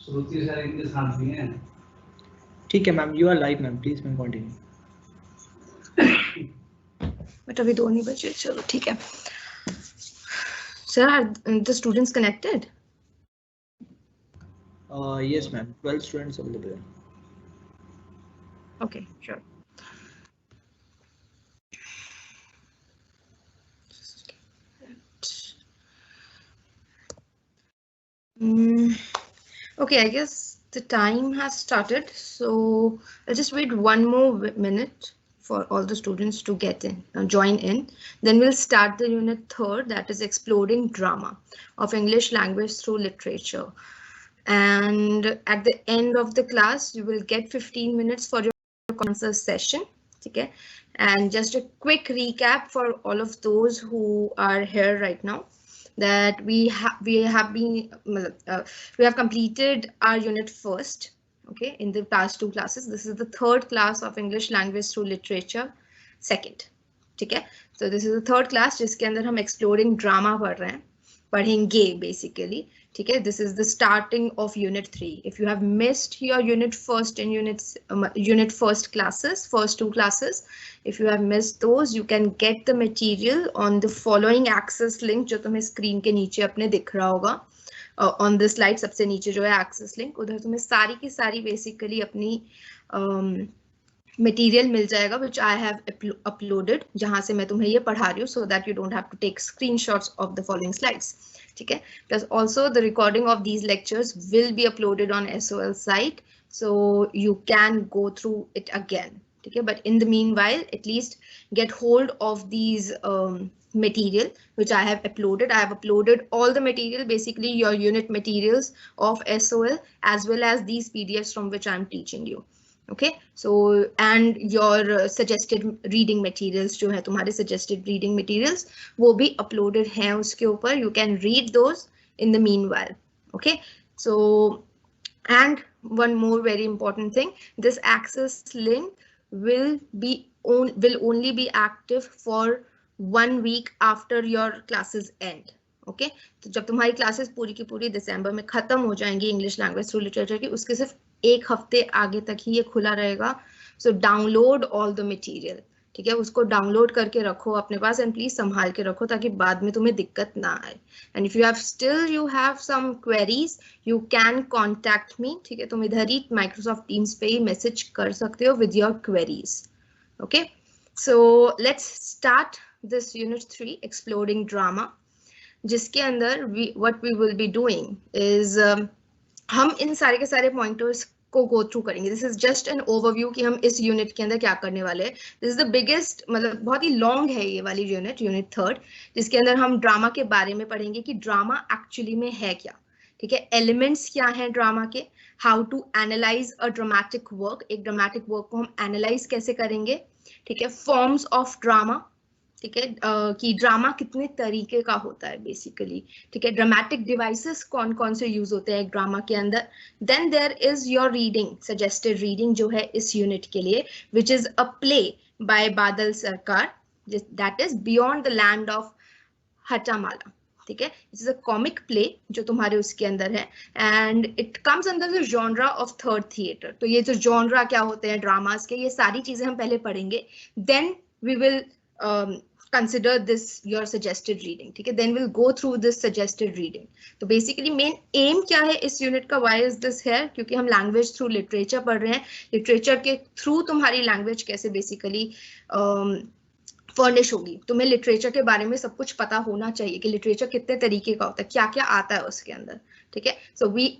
श्रुति sir इनके साथ भी हैं। ठीक है ma'am, you are live ma'am, please ma'am continue. But अभी 2 नहीं बजे, चलो ठीक है। Sir, are the students connected? Yes ma'am, 12 students available. Okay, sure. Okay, I guess the time has started, so I'll just wait 1 more minute for all the students to get in, join in. Then we'll start the unit 3rd, that is exploring drama of English language through literature. And at the end of the class, you will get 15 minutes for your answer session. Okay, and just a quick recap for all of those who are here right now, that we have completed our unit 1st, okay, in the past 2 classes. This is the 3rd class of English language through literature 2nd. ठीक है, so this is the 3rd class जिसके अंदर हम exploring drama पढ़ेंगे basically. ठीक है, this is the starting of unit 3. If you have missed your unit 1st and unit 1st classes, first 2 classes, if you have missed those, you can get the material on the following access link जो तुम्हें screen के नीचे अपने दिख रहा होगा. On this slide सबसे नीचे जो है access link, उधर तुम्हें सारी की सारी basically अपनी मटेरियल मिल जाएगा which I have uploaded, जहां से मैं तुम्हें ये पढ़ा रही हूँ, so that you don't have to take screenshots of the following slides. ठीक है, plus also the recording of these lectures will be uploaded on SOL site, so you can go through it again. ठीक है, but in the meanwhile, at least get hold of these material which I have uploaded. I have uploaded all the material, basically your unit materials of SOL, as well as these PDFs from which I'm teaching you. Okay, so and your suggested reading materials जो है तुम्हारे suggested reading materials वो भी uploaded हैं उसके ऊपर. You can read those in the meanwhile. Okay, so and one more very important thing, this access link will only be active for 1 week after your classes end. Okay, तो जब तुम्हारी classes पूरी की पूरी दिसंबर में खत्म हो जाएंगी इंग्लिश लैंग्वेज थ्रू लिटरेचर की, उसके सिर्फ 1 हफ्ते आगे तक ही ये खुला रहेगा. So download all the material. ठीक है, उसको डाउनलोड करके रखो अपने पास एंड प्लीज संभाल के रखो ताकि बाद में तुम्हें दिक्कत ना आए. And if you have some queries, you can contact me. ठीक है, तुम इधर ही माइक्रोसॉफ्ट टीम्स पे ही मैसेज कर सकते हो with your queries. Okay, so let's start this unit 3 exploring drama, जिसके अंदर what we will be doing is हम इन सारे के सारे पॉइंटर्स को गो थ्रू करेंगे. This is just an overview कि हम इस यूनिट के अंदर क्या करने वाले हैं. दिस इज द बिगेस्ट, मतलब बहुत ही लॉन्ग है ये वाली यूनिट 3, जिसके अंदर हम ड्रामा के बारे में पढ़ेंगे कि ड्रामा एक्चुअली में है क्या. ठीक है, एलिमेंट्स क्या हैं ड्रामा के, how to analyse a dramatic work, एक ड्रामेटिक वर्क को हम एनालाइज कैसे करेंगे. ठीक है, फॉर्म्स ऑफ ड्रामा. ठीक है, कि ड्रामा कितने तरीके का होता है बेसिकली. ठीक है, ड्रामेटिक डिवाइसेस कौन कौन से यूज होते हैं एक ड्रामा के अंदर. Then there is your reading, suggested reading जो है इस यूनिट के लिए, which is a play by Badal Sarkar, that is beyond the land of Hattamala. ठीक है, it is a comic play जो तुम्हारे उसके अंदर है, and it comes under the genre of third theatre. तो ये जो जॉनरा क्या होते हैं ड्रामास के, ये सारी चीजें हम पहले पढ़ेंगे. Then we will consider this your suggested reading. ठीक है, then we'll go through this suggested reading. तो basically main aim क्या है इस यूनिट का, why is this here, क्योंकि हम लैंग्वेज थ्रू लिटरेचर पढ़ रहे हैं. लिटरेचर के थ्रू तुम्हारी लैंग्वेज कैसे बेसिकली फर्निश होगी. तुम्हें लिटरेचर के बारे में सब कुछ पता होना चाहिए कि लिटरेचर कितने तरीके का होता है, क्या क्या आता है उसके अंदर. ठीक है, सो we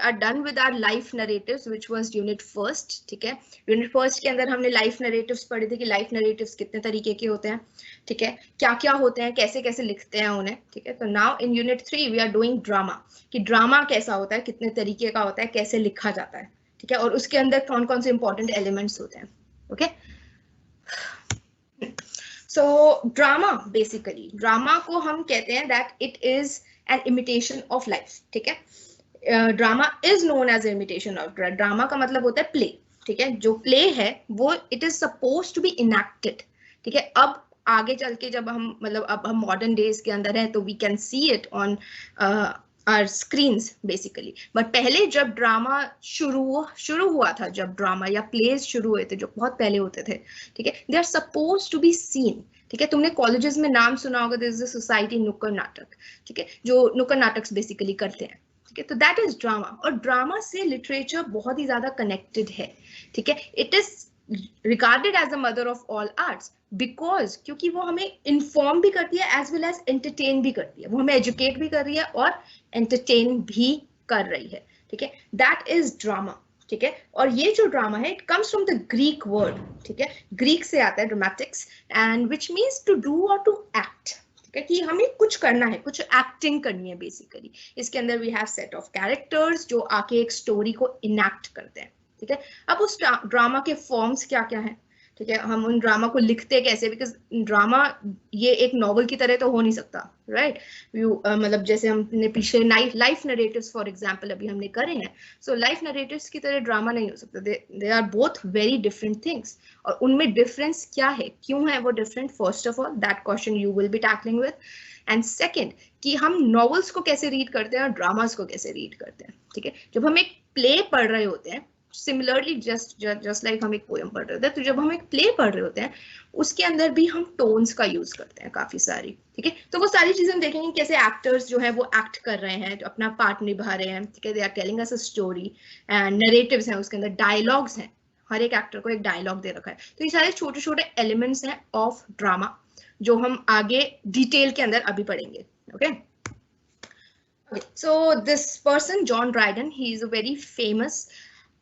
are done with our life narratives which was unit 1st. ठीक है, यूनिट 1st के अंदर हमने लाइफ नरेटिव्स पढ़े थे कि लाइफ नरेटिव्स कितने तरीके के होते हैं. ठीक है, क्या क्या होते हैं, कैसे कैसे लिखते हैं उन्हें. ठीक है, तो now in unit 3 we are doing drama, कि ड्रामा कैसा होता है, कितने तरीके का होता है, कैसे लिखा जाता है. ठीक है, और उसके अंदर कौन कौन से इंपॉर्टेंट एलिमेंट्स होते हैं. Okay, so drama, basically drama को हम कहते हैं that it is an imitation of life. ठीक है, drama is known as imitation of, drama का मतलब होता है प्ले. ठीक है, जो प्ले है वो it is suppose to be enacted. ठीक है, अब आगे चल के जब हम, मतलब अब हम मॉडर्न डेज के अंदर हैं, तो we can see it on our screens basically. But पहले जब ड्रामा शुरू हुआ था, जब ड्रामा या प्लेज शुरू हुए थे जो बहुत पहले होते थे, ठीक है, they are suppose to be seen. ठीक है, तुमने कॉलेजेस में नाम सुना होगा, दिस इज अ सोसाइटी नुक्कड़ नाटक, ठीक है, जो नुक्कड़ नाटक बेसिकली करते हैं, ठीक है, तो दैट इज ड्रामा। और ड्रामा से लिटरेचर बहुत ही ज्यादा कनेक्टेड है, ठीक है, it is regarded as the mother of all arts because क्योंकि वो हमें इन्फॉर्म भी करती है एज वेल एज एंटरटेन भी करती है, वो हमें एजुकेट भी कर रही है और एंटरटेन भी कर रही है, ठीक है, दैट इज ड्रामा, ठीक है। और ये जो ड्रामा है it comes from the Greek word, ठीक है, ग्रीक से आता है dramatics, and which means to do और टू एक्ट, ठीक है, कि हमें कुछ करना है, कुछ एक्टिंग करनी है बेसिकली। इसके अंदर we have set of characters जो आके एक स्टोरी को इनैक्ट करते हैं, ठीक है। अब उस ड्रामा के फॉर्म्स क्या क्या हैं, ठीक है, हम उन ड्रामा को लिखते कैसे, बिकॉज ड्रामा ये एक नॉवल की तरह तो हो नहीं सकता, राइट। मतलब जैसे हमने पिछले लाइफ नरेटिव्स फॉर एग्जांपल अभी हमने करे हैं, सो लाइफ नरेटिव्स की तरह ड्रामा नहीं हो सकता, they are both very different things. और उनमें डिफरेंस क्या है, क्यों है वो different, first of all that question you will be tackling with. And second कि हम नॉवेल्स को कैसे रीड करते हैं और ड्रामास को कैसे रीड करते हैं, ठीक है। जब हम एक प्ले पढ़ रहे होते हैं, सिमिलरली जस्ट लाइक हम एक पोएम पढ़ रहे होते हैं, तो जब हम एक प्ले पढ़ रहे होते हैं उसके अंदर भी हम टोन्स का यूज करते हैं काफी सारी, ठीक है। तो वो सारी चीजें हम देखेंगे कैसे एक्टर्स जो है वो एक्ट कर रहे हैं, अपना पार्ट निभा रहे हैं, ठीक है, they are telling us a story, and narratives हैं, उसके अंदर डायलॉग्स हैं, हर एक एक्टर को एक डायलॉग दे रखा है। तो ये सारे छोटे छोटे एलिमेंट्स हैं ऑफ ड्रामा जो हम आगे डिटेल के अंदर अभी पढ़ेंगे, okay. So this person John Dryden, he is a very famous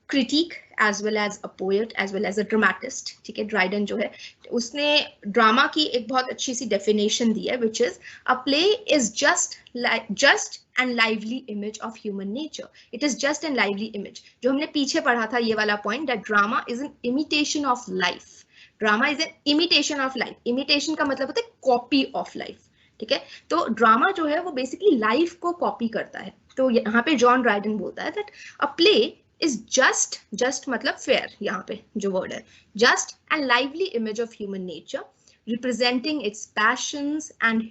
critique as well as a poet as well as a dramatist, ठीक है। ड्राइडन जो है उसने ड्रामा की एक बहुत अच्छी सी डेफिनेशन दी है, which is a play is just and lively image of human nature. It is just and lively image. जो हमने पीछे पढ़ा था ये वाला point, that drama is an imitation of life. Drama is an imitation of life. Imitation का मतलब होता है copy of life, ठीक है। तो ड्रामा जो है वो बेसिकली लाइफ को कॉपी करता है। तो यहाँ पे जॉन ड्राइडन बोलता है that a play is just मतलब फेयर, यहाँ पे जो वर्ड है, just and lively image of human nature representing it's patience and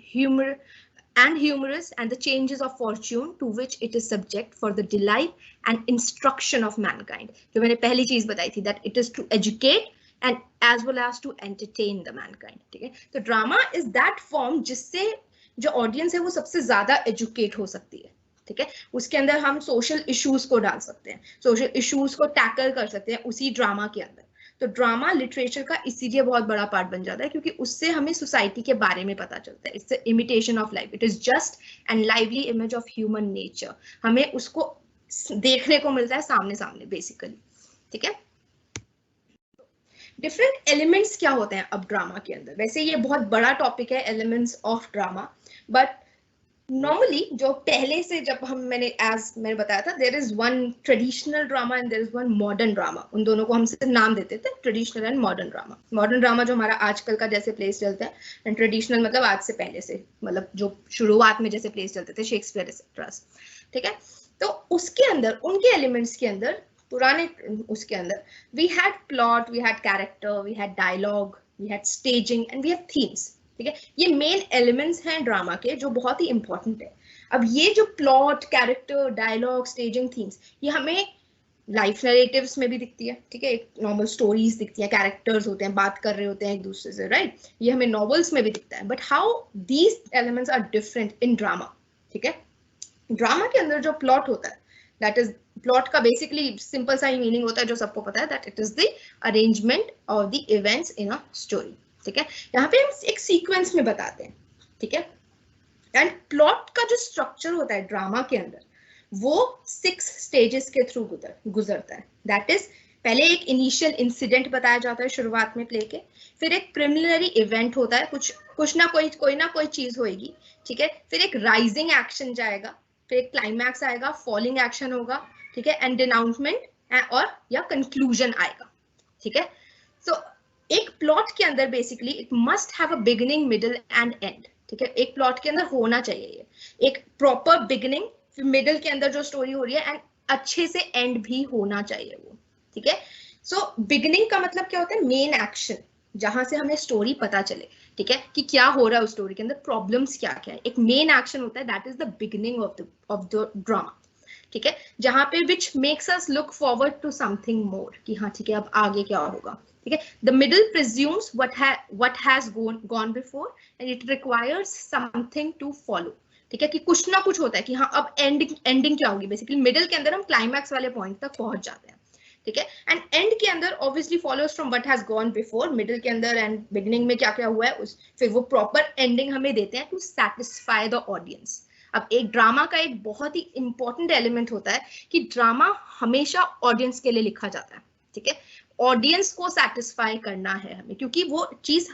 humorous and the changes of fortune to which it is subject for the delight and instruction of mankind. जो मैंने पहली चीज बताई थी that it is to educate and as well as to entertain the mankind, ठीक है। तो drama is that form जिससे जो ऑडियंस है वो सबसे ज्यादा एजुकेट हो सकती है, ठीक है। उसके अंदर हम सोशल इश्यूज को डाल सकते हैं, सोशल इश्यूज को टैकल कर सकते हैं उसी ड्रामा के अंदर। तो ड्रामा लिटरेचर का इसीलिए बहुत बड़ा पार्ट बन जाता है क्योंकि उससे हमें सोसाइटी के बारे में पता चलता है। It's the imitation of life, it is just and lively image of human nature, हमें उसको देखने को मिलता है सामने सामने बेसिकली, ठीक है। डिफरेंट एलिमेंट्स क्या होते हैं अब ड्रामा के अंदर, वैसे ये बहुत बड़ा टॉपिक है elements of drama, but normally जो पहले से जब मैंने बताया था, there is one traditional drama and there is one modern drama. उन दोनों को हम सिर्फ नाम देते थे, traditional and modern drama. Modern drama जो हमारा आजकल का जैसे प्लेस चलता है, एंड ट्रेडिशनल मतलब आज से पहले से, मतलब जो शुरुआत में जैसे प्लेस चलते थे, शेक्सपियर एक्सेट्रा, ठीक है। तो उसके अंदर उनके एलिमेंट्स के अंदर पुराने उसके अंदर we had plot, we had character, we had dialogue, we had staging and we have themes, ठीक है। ये मेन एलिमेंट्स हैं ड्रामा के जो बहुत ही इंपॉर्टेंट है। अब ये जो plot, character, dialogue, staging, themes, ये हमें लाइफ नरेटिव्स में भी दिखती है, ठीक है, एक नॉर्मल स्टोरीज दिखती है, कैरेक्टर्स होते हैं, बात कर रहे होते हैं एक दूसरे से, राइट। ये हमें नॉवेल्स में भी दिखता है, but how these elements are different in drama, ठीक है। ड्रामा के अंदर जो प्लॉट होता है, दैट इज प्लॉट का बेसिकली सिंपल सा ही मीनिंग होता है जो सबको पता है, that it is the arrangement of the events in a story, ठीक है। यहाँ पे हम एक सीक्वेंस में बताते हैं, ठीक है। एंड प्लॉट का जो स्ट्रक्चर होता है ड्रामा के अंदर वो 6 स्टेजेस के थ्रू गुजरता है। दैट इज पहले एक इनिशियल इंसिडेंट बताया जाता है शुरुआत में प्ले के, फिर एक प्रिलिमिनरी इवेंट होता है, कुछ ना कोई चीज होगी, ठीक है। फिर एक राइजिंग एक्शन जाएगा, फिर एक क्लाइमैक्स आएगा, फॉलिंग एक्शन होगा, ठीक है, एंड डिनाउंसमेंट और या कंक्लूजन आएगा, ठीक है। सो एक प्लॉट के अंदर basically it must have a beginning, middle and and, ठीक है। एक प्लॉट के अंदर होना चाहिए ये एक प्रॉपर बिगिनिंग, फिर मिडिल के अंदर जो स्टोरी हो रही है, एंड अच्छे से एंड भी होना चाहिए वो, ठीक है। सो बिगिनिंग का मतलब क्या होता है, मेन एक्शन, जहां से हमें स्टोरी पता चले, ठीक है, कि क्या हो रहा है उस स्टोरी के अंदर, प्रॉब्लम्स क्या क्या है। एक मेन एक्शन होता है, that is the beginning of the drama, ठीक है, जहां पे which makes us look forward to something more, कि हाँ ठीक है अब आगे क्या होगा, ठीक है। The middle presumes what has gone before and it requires something to follow, ठीक है, कि कुछ ना कुछ होता है कि हाँ अब एंडिंग क्या होगी। बेसिकली मिडिल के अंदर हम क्लाइमैक्स वाले पॉइंट तक पहुंच जाते हैं, ठीक है, एंड एंड के अंदर obviously follows from what has gone before, middle के अंदर एंड बिगिनिंग में क्या क्या हुआ है उस, फिर वो प्रॉपर एंडिंग हमें देते हैं टू सैटिस्फाई द ऑडियंस। अब एक ड्रामा का एक बहुत ही इंपॉर्टेंट एलिमेंट होता है कि ड्रामा हमेशा ऑडियंस के लिए लिखा जाता है, ठीक है, ऑडियंस को सैटिस्फाई करना है हमें, क्योंकि वो चीज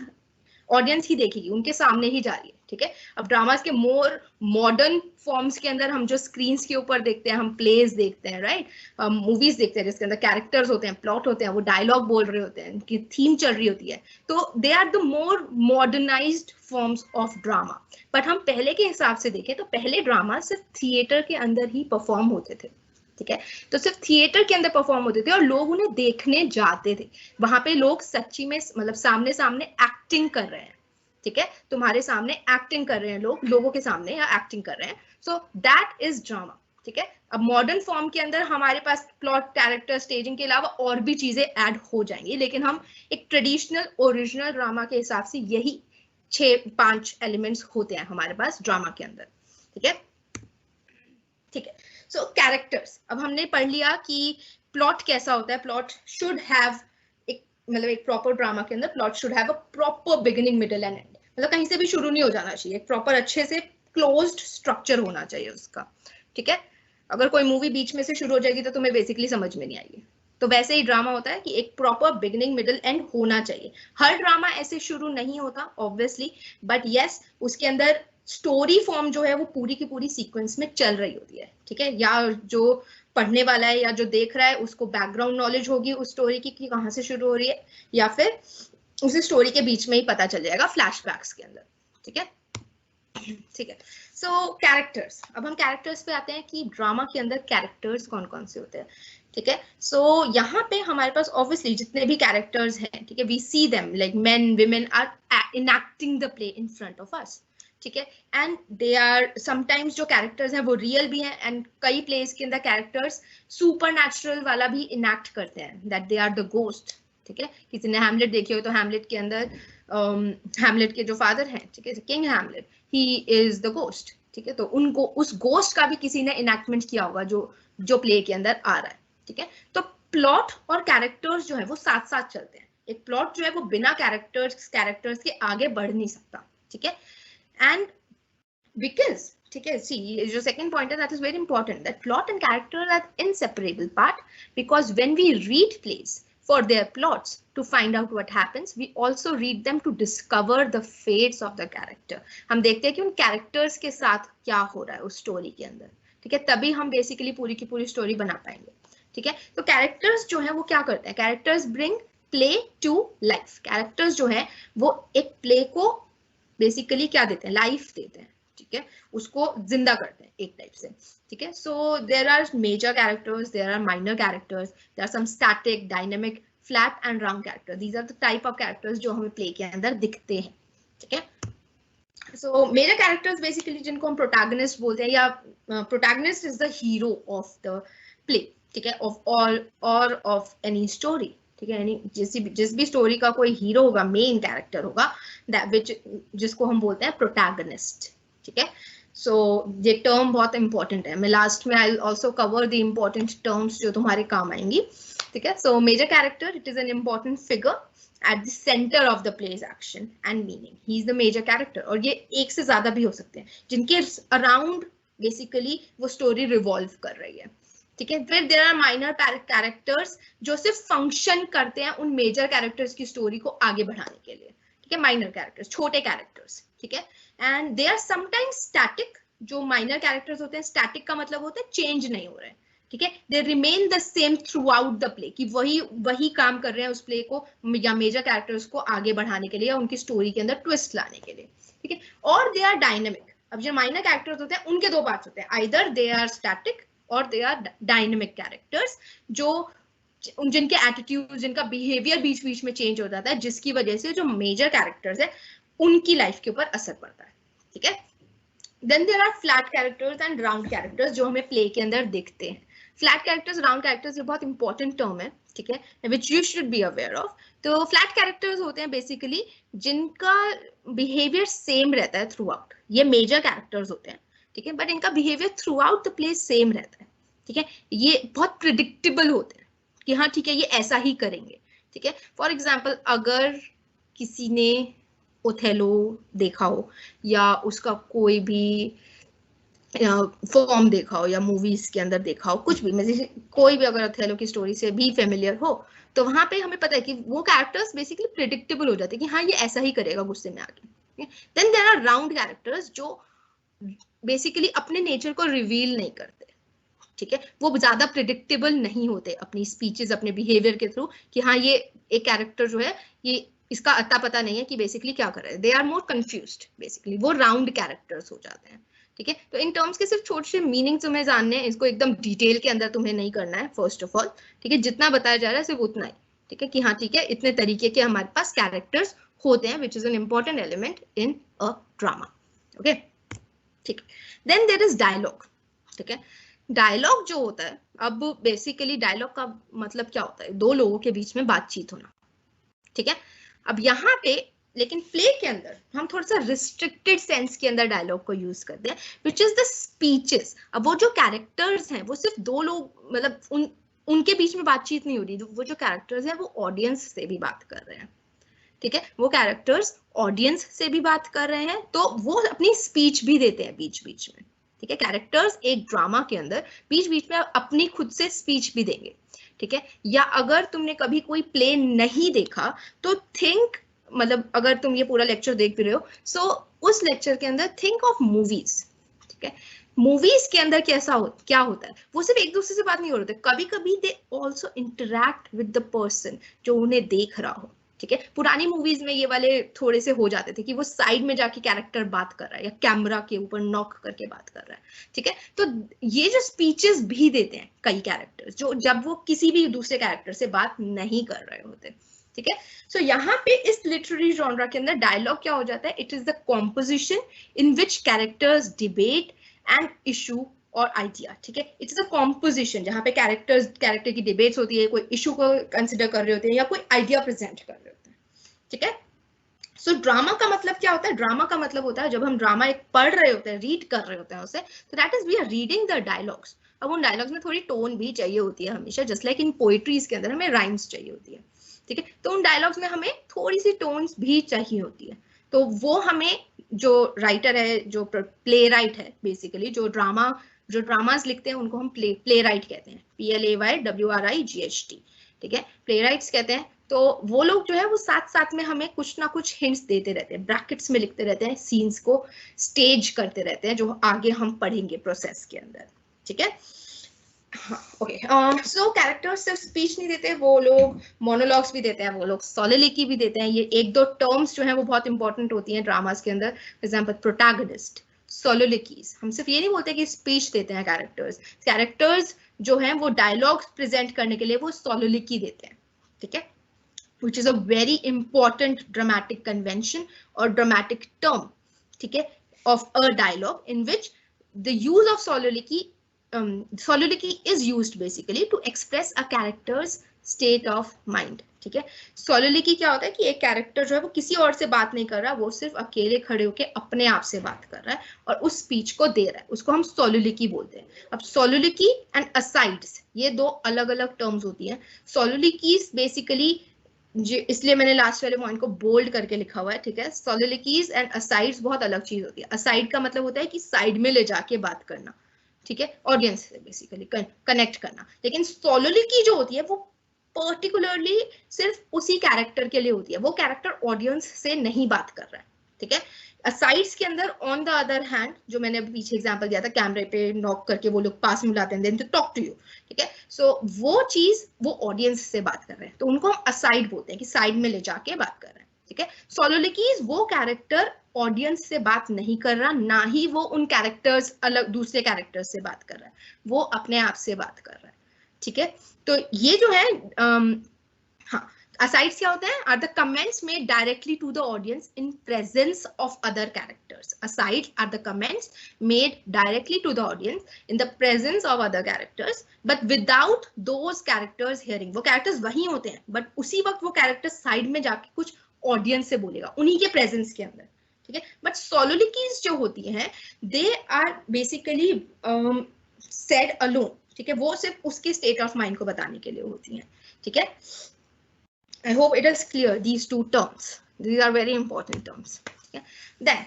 ऑडियंस ही देखेगी, उनके सामने ही जा रही है, ठीक है। अब ड्रामास के मोर मॉडर्न फॉर्म्स के अंदर हम जो स्क्रीन्स के ऊपर देखते हैं, हम प्लेस देखते हैं, राइट, मूवीज देखते हैं जिसके अंदर कैरेक्टर्स होते हैं, प्लॉट होते हैं, वो डायलॉग बोल रहे होते हैं, उनकी थीम चल रही होती है, तो they are the more modernised forms of drama. But हम पहले के हिसाब से देखें तो पहले ड्रामा सिर्फ थिएटर के अंदर ही परफॉर्म होते थे, ठीक है, तो सिर्फ थिएटर के अंदर परफॉर्म होते थे और लोग उन्हें देखने जाते थे। वहां पे लोग सच्ची में मतलब सामने सामने एक्टिंग कर रहे हैं, ठीक है, तुम्हारे सामने एक्टिंग कर रहे हैं लोग, लोगों के सामने या एक्टिंग कर रहे हैं, सो दैट इज ड्रामा, ठीक है। अब मॉडर्न फॉर्म के अंदर हमारे पास प्लॉट, कैरेक्टर, स्टेजिंग के अलावा और भी चीजें ऐड हो जाएंगी, लेकिन हम एक ट्रेडिशनल ओरिजिनल ड्रामा के हिसाब से यही 6-5 एलिमेंट्स होते हैं हमारे पास ड्रामा के अंदर, ठीक है, ठीक है। सो कैरेक्टर्स, अब हमने पढ़ लिया कि प्लॉट कैसा होता है। प्लॉट शुड हैव एक, मतलब एक प्रॉपर ड्रामा के अंदर plot should have a proper beginning, middle and and, मतलब कहीं से भी शुरू नहीं हो जाना चाहिए, एक प्रॉपर अच्छे से क्लोज्ड स्ट्रक्चर होना चाहिए उसका, ठीक है। अगर कोई मूवी बीच में से शुरू हो जाएगी तो तुम्हें बेसिकली समझ में नहीं आएगी। तो वैसे ही ड्रामा होता है कि एक प्रॉपर बिगिनिंग, मिडल, एंड होना चाहिए। हर ड्रामा ऐसे शुरू नहीं होता ऑब्वियसली, बट यस उसके अंदर स्टोरी फॉर्म जो है वो पूरी की पूरी सीक्वेंस में चल रही होती है, ठीक है। या जो पढ़ने वाला है या जो देख रहा है उसको बैकग्राउंड नॉलेज होगी उस स्टोरी की कि कहाँ से शुरू हो रही है, या फिर उस स्टोरी के बीच में ही पता चल जाएगा फ्लैशबैक्स के अंदर, ठीक है, ठीक है। सो कैरेक्टर्स, अब हम कैरेक्टर्स पे आते हैं कि ड्रामा के अंदर कैरेक्टर्स कौन कौन से होते हैं, ठीक है। सो यहाँ पे हमारे पास ऑब्वियसली जितने भी कैरेक्टर्स हैं, ठीक है, we see them like men women are enacting the play in front of us, ठीक है, एंड दे आर समटाइम्स जो कैरेक्टर्स हैं वो रियल भी हैं, एंड कई प्लेस के अंदर कैरेक्टर्स सुपरनैचुरल वाला भी इनैक्ट करते हैं, that they are the ghost, ठीक है। किसी ने हैमलेट देखी हो तो हैमलेट के अंदर हैमलेट के जो फादर हैं, ठीक है, king Hamlet, he is the ghost, ठीक है, तो उनको उस गोस्ट का भी किसी ने इनैक्टमेंट किया होगा जो प्ले के अंदर आ रहा है, ठीक है। तो प्लॉट और कैरेक्टर्स जो है वो साथ साथ चलते हैं। एक प्लॉट जो है वो बिना कैरेक्टर्स के आगे बढ़ नहीं सकता, ठीक है, एंड बिकॉज, ठीक है, सी जो सेकंड पॉइंट है that is very important, that plot and character are inseparable part, because when we read plays for their plots to find out what happens, we also read them to discover the fates of the character. हम देखते हैं कि उन characters के साथ क्या हो रहा है उस स्टोरी के अंदर, ठीक है, तभी हम बेसिकली पूरी की पूरी स्टोरी बना पाएंगे, ठीक है। तो कैरेक्टर्स जो है वो क्या करते हैं, characters bring play to life. Characters जो है वो एक प्ले को बेसिकली क्या देते हैं, लाइफ देते हैं, ठीक है, उसको जिंदा करते हैं एक टाइप से, ठीक है। So there are major characters, there are minor characters, there are some static, dynamic, flat and round character. These are the type of characters जो हमें प्ले के अंदर दिखते हैं, ठीक है। सो मेजर कैरेक्टर्स बेसिकली जिनको हम प्रोटैगनिस्ट बोलते हैं, या protagonist is the hero of the play, ठीक है, ऑफ ऑल और ऑफ एनी स्टोरी, ठीक है, यानी जिस भी स्टोरी का कोई हीरो होगा, मेन कैरेक्टर होगा, जिसको हम बोलते हैं प्रोटैगनिस्ट, ठीक है। सो ये टर्म बहुत इंपॉर्टेंट है, मैं लास्ट में I also cover the important terms जो तुम्हारे काम आएंगी, ठीक है। So major character, it is an important figure at the center of the play's action and meaning. He is the major character, और ये एक से ज्यादा भी हो सकते हैं जिनके अराउंड बेसिकली वो स्टोरी रिवॉल्व कर रही है, ठीक है। फिर देयर आर माइनर कैरेक्टर्स जो सिर्फ फंक्शन करते हैं उन मेजर कैरेक्टर्स की स्टोरी को आगे बढ़ाने के लिए, ठीक है, माइनर कैरेक्टर्स, छोटे कैरेक्टर्स, ठीक है। And they are sometimes static. जो माइनर कैरेक्टर्स होते हैं, स्टैटिक का मतलब होता है चेंज नहीं हो रहे हैं, ठीक है, they remain the same through out the play, कि वही काम कर रहे हैं उस प्ले को या मेजर कैरेक्टर्स को आगे बढ़ाने के लिए या उनकी स्टोरी के अंदर ट्विस्ट लाने के लिए, ठीक है। और दे आर डायनेमिक। अब जो माइनर कैरेक्टर्स होते हैं उनके दो पार्ट्स होते हैं, आइदर दे आर स्टैटिक और दे आर डायनेमिक कैरेक्टर्स, जिनके एटीट्यूड, जिनका बिहेवियर बीच बीच में चेंज हो जाता है, जिसकी वजह से जो मेजर कैरेक्टर्स है उनकी लाइफ के ऊपर असर पड़ता है, ठीक है। Then there are flat characters and round characters जो हमें प्ले के अंदर दिखते हैं। फ्लैट कैरेक्टर्स, राउंड कैरेक्टर्स, ये बहुत इंपॉर्टेंट टर्म है, ठीक है, विच you should be aware of. तो फ्लैट कैरेक्टर्स होते हैं बेसिकली जिनका बिहेवियर सेम रहता है थ्रू आउट, ये मेजर कैरेक्टर्स होते हैं, ठीक है, बट इनका behaviour through out the play same रहता है, ठीक है, ये बहुत प्रिडिक्टेबल होते हैं कि हाँ ठीक है ये ऐसा ही करेंगे, ठीक है। फॉर एग्जाम्पल अगर किसी ने ओथेलो देखा हो या उसका कोई भी फॉर्म देखा हो या मूवीज के अंदर देखा हो, कुछ भी, मतलब कोई भी अगर ओथेलो की स्टोरी से भी फेमिलियर हो, तो वहां पे हमें पता है कि वो कैरेक्टर्स बेसिकली प्रिडिक्टेबल हो जाते हैं कि हाँ ये ऐसा ही करेगा गुस्से में आके। Then there are round characters जो बेसिकली अपने नेचर को रिवील नहीं करते, ठीक है, वो ज्यादा प्रिडिक्टेबल नहीं होते अपनी स्पीचेस, अपने बिहेवियर के थ्रू कि हाँ ये एक कैरेक्टर जो है ये इसका अता पता नहीं है कि बेसिकली क्या कर रहा है, they are more confused, basically वो राउंड कैरेक्टर्स हो जाते हैं, ठीक है। तो इन टर्म्स के सिर्फ छोटे से मीनिंग तुम्हें जानने हैं, इसको एकदम डिटेल के अंदर तुम्हें नहीं करना है फर्स्ट ऑफ ऑल, ठीक है, जितना बताया जा रहा है सिर्फ उतना ही, ठीक है, कि हाँ ठीक है इतने तरीके के हमारे पास कैरेक्टर्स होते हैं which is an important element in a drama, okay, ठीक है। देन देयर इज डायलॉग, ठीक है। डायलॉग जो होता है, अब बेसिकली डायलॉग का मतलब क्या होता है, दो लोगों के बीच में बातचीत होना, ठीक है। अब यहाँ पे लेकिन प्ले के अंदर हम थोड़ा सा रिस्ट्रिक्टेड सेंस के अंदर डायलॉग को यूज करते हैं, विच इज द स्पीचेस। अब वो जो कैरेक्टर्स हैं वो सिर्फ दो लोग, मतलब उनके बीच में बातचीत नहीं हो रही, वो जो कैरेक्टर्स हैं वो ऑडियंस से भी बात कर रहे हैं, ठीक है, वो कैरेक्टर्स ऑडियंस से भी बात कर रहे हैं, तो वो अपनी स्पीच भी देते हैं बीच बीच में, ठीक है। कैरेक्टर्स एक ड्रामा के अंदर बीच बीच में अपनी खुद से स्पीच भी देंगे, ठीक है। या अगर तुमने कभी कोई प्ले नहीं देखा तो थिंक, मतलब अगर तुम ये पूरा लेक्चर देख भी रहे हो, सो उस लेक्चर के अंदर थिंक ऑफ मूवीज, ठीक है। मूवीज के अंदर क्या होता है, वो सिर्फ एक दूसरे से बात नहीं हो रहे, कभी कभी they also interact with the person जो उन्हें देख रहा हो, ठीक है। पुरानी मूवीज में ये वाले थोड़े से हो जाते थे कि वो साइड में जाके कैरेक्टर बात कर रहा है या कैमरा के ऊपर नॉक करके बात कर रहा है, ठीक है। तो ये जो स्पीचेस भी देते हैं कई कैरेक्टर्स जो जब वो किसी भी दूसरे कैरेक्टर से बात नहीं कर रहे होते, ठीक है। सो यहाँ पे इस लिटरेरी जॉनरा के अंदर डायलॉग क्या हो जाता है, it is the composition in which characters debate and issue और आइडिया, ठीक है। इट्स अ कॉम्पोजिशन जहाँ पे कैरेक्टर की डिबेट्स होती है, कोई इशू को कंसिडर कर रहे होते हैं या कोई आइडिया प्रेजेंट कर रहे होते हैं, ठीक है। सो ड्रामा का मतलब क्या होता है, ड्रामा का मतलब होता है जब हम ड्रामा एक पढ़ रहे होते हैं, रीड कर रहे होते हैं उसे, तो that is we are reading the dialogues. अब उन डायलॉग्स में थोड़ी टोन भी चाहिए होती है हमेशा, जस्ट लाइक इन पोएट्रीज के अंदर हमें राइम्स चाहिए होती है, ठीक है। तो उन डायलॉग्स में हमें थोड़ी सी टोन्स भी चाहिए होती है, तो वो हमें जो राइटर है, जो प्ले राइट है, बेसिकली जो ड्रामास लिखते हैं उनको हम प्ले राइट कहते हैं, PLAYWRIGHT, ठीक है, प्ले राइट्स कहते हैं। तो वो लोग जो है वो साथ साथ में हमें कुछ ना कुछ हिंट्स देते रहते हैं, ब्रैकेट्स में लिखते रहते हैं, सीन्स को स्टेज करते रहते हैं जो आगे हम पढ़ेंगे प्रोसेस के अंदर, ठीक है। ओके, सो कैरेक्टर्स सिर्फ स्पीच नहीं देते, वो लोग मोनोलॉग्स भी देते हैं, वो लोग सोलिलोक्वी भी देते हैं। ये एक दो टर्म्स जो हैं वो बहुत इंपॉर्टेंट होती हैं ड्रामास के अंदर, फॉर एग्जांपल प्रोटैगनिस्ट, सोलिलोक्वीज। हम सिर्फ ये नहीं बोलते कि स्पीच देते हैं कैरेक्टर्स जो हैं वो डायलॉग्स प्रेजेंट करने के लिए वो सोलिलोक्वी देते हैं, ठीक है, which is a very important dramatic convention or dramatic term, ठीक है, of a dialogue in which the use of soliloquy is used basically to express a character's state of mind, ठीक है। सोलिलोक्वी क्या होता है कि एक कैरेक्टर जो है वो किसी और से बात नहीं कर रहा, वो सिर्फ अकेले खड़े होके अपने आप से बात कर रहा है और उस स्पीच को दे रहा है, उसको हम सोलिलोक्वी बोलते हैं। अब सोलिलोक्वी एंड असाइड्स ये दो अलग अलग टर्म्स होती हैं। सोलिलोक्वीज बेसिकली, इसलिए मैंने लास्ट वाले पॉइंट को बोल्ड करके लिखा हुआ है, ठीक है। सोलिलोक्वीज एंड असाइड्स बहुत अलग चीज होती है। असाइड का मतलब होता है कि साइड में ले जाके बात करना, ठीक है, ऑडियंस से बेसिकली कनेक्ट करना। लेकिन सोलिलोक्वी जो होती है वो पर्टिकुलरली सिर्फ उसी कैरेक्टर के लिए होती है, वो कैरेक्टर ऑडियंस से नहीं बात कर रहा है, ठीक है। असाइड्स के अंदर ऑन द अदर हैंड, जो मैंने अभी पीछे एग्जांपल दिया था, कैमरे पे नॉक करके वो लोग पास में बुलाते हैं, then to talk to you, ठीक है। सो वो चीज वो ऑडियंस से बात कर रहे हैं, तो उनको हम असाइड बोलते हैं कि साइड में ले जाके बात कर रहे हैं, ठीक है। सोलिलोक्वीज वो कैरेक्टर ऑडियंस से बात नहीं कर रहा, ना ही वो उन कैरेक्टर्स अलग दूसरे कैरेक्टर्स से बात कर रहा है, वो अपने आप से बात कर रहा है, ठीक है। तो ये जो है हाँ, Asides क्या होते हैं? Are the comments made directly to the audience in presence of other characters. Asides are the comments made directly to the audience in the presence of other characters, but without those characters hearing. वो characters वही होते हैं, but उसी वक्त वो characters side में जाके कुछ audience से बोलेगा, उन्हीं के presence के अंदर, ठीक है? But soliloquies जो होती हैं, they are basically said alone, ठीक है? वो सिर्फ उसके state of mind को बताने के लिए होती हैं, ठीक है? I hope it is clear, these two terms. These are very important terms. Okay. Then,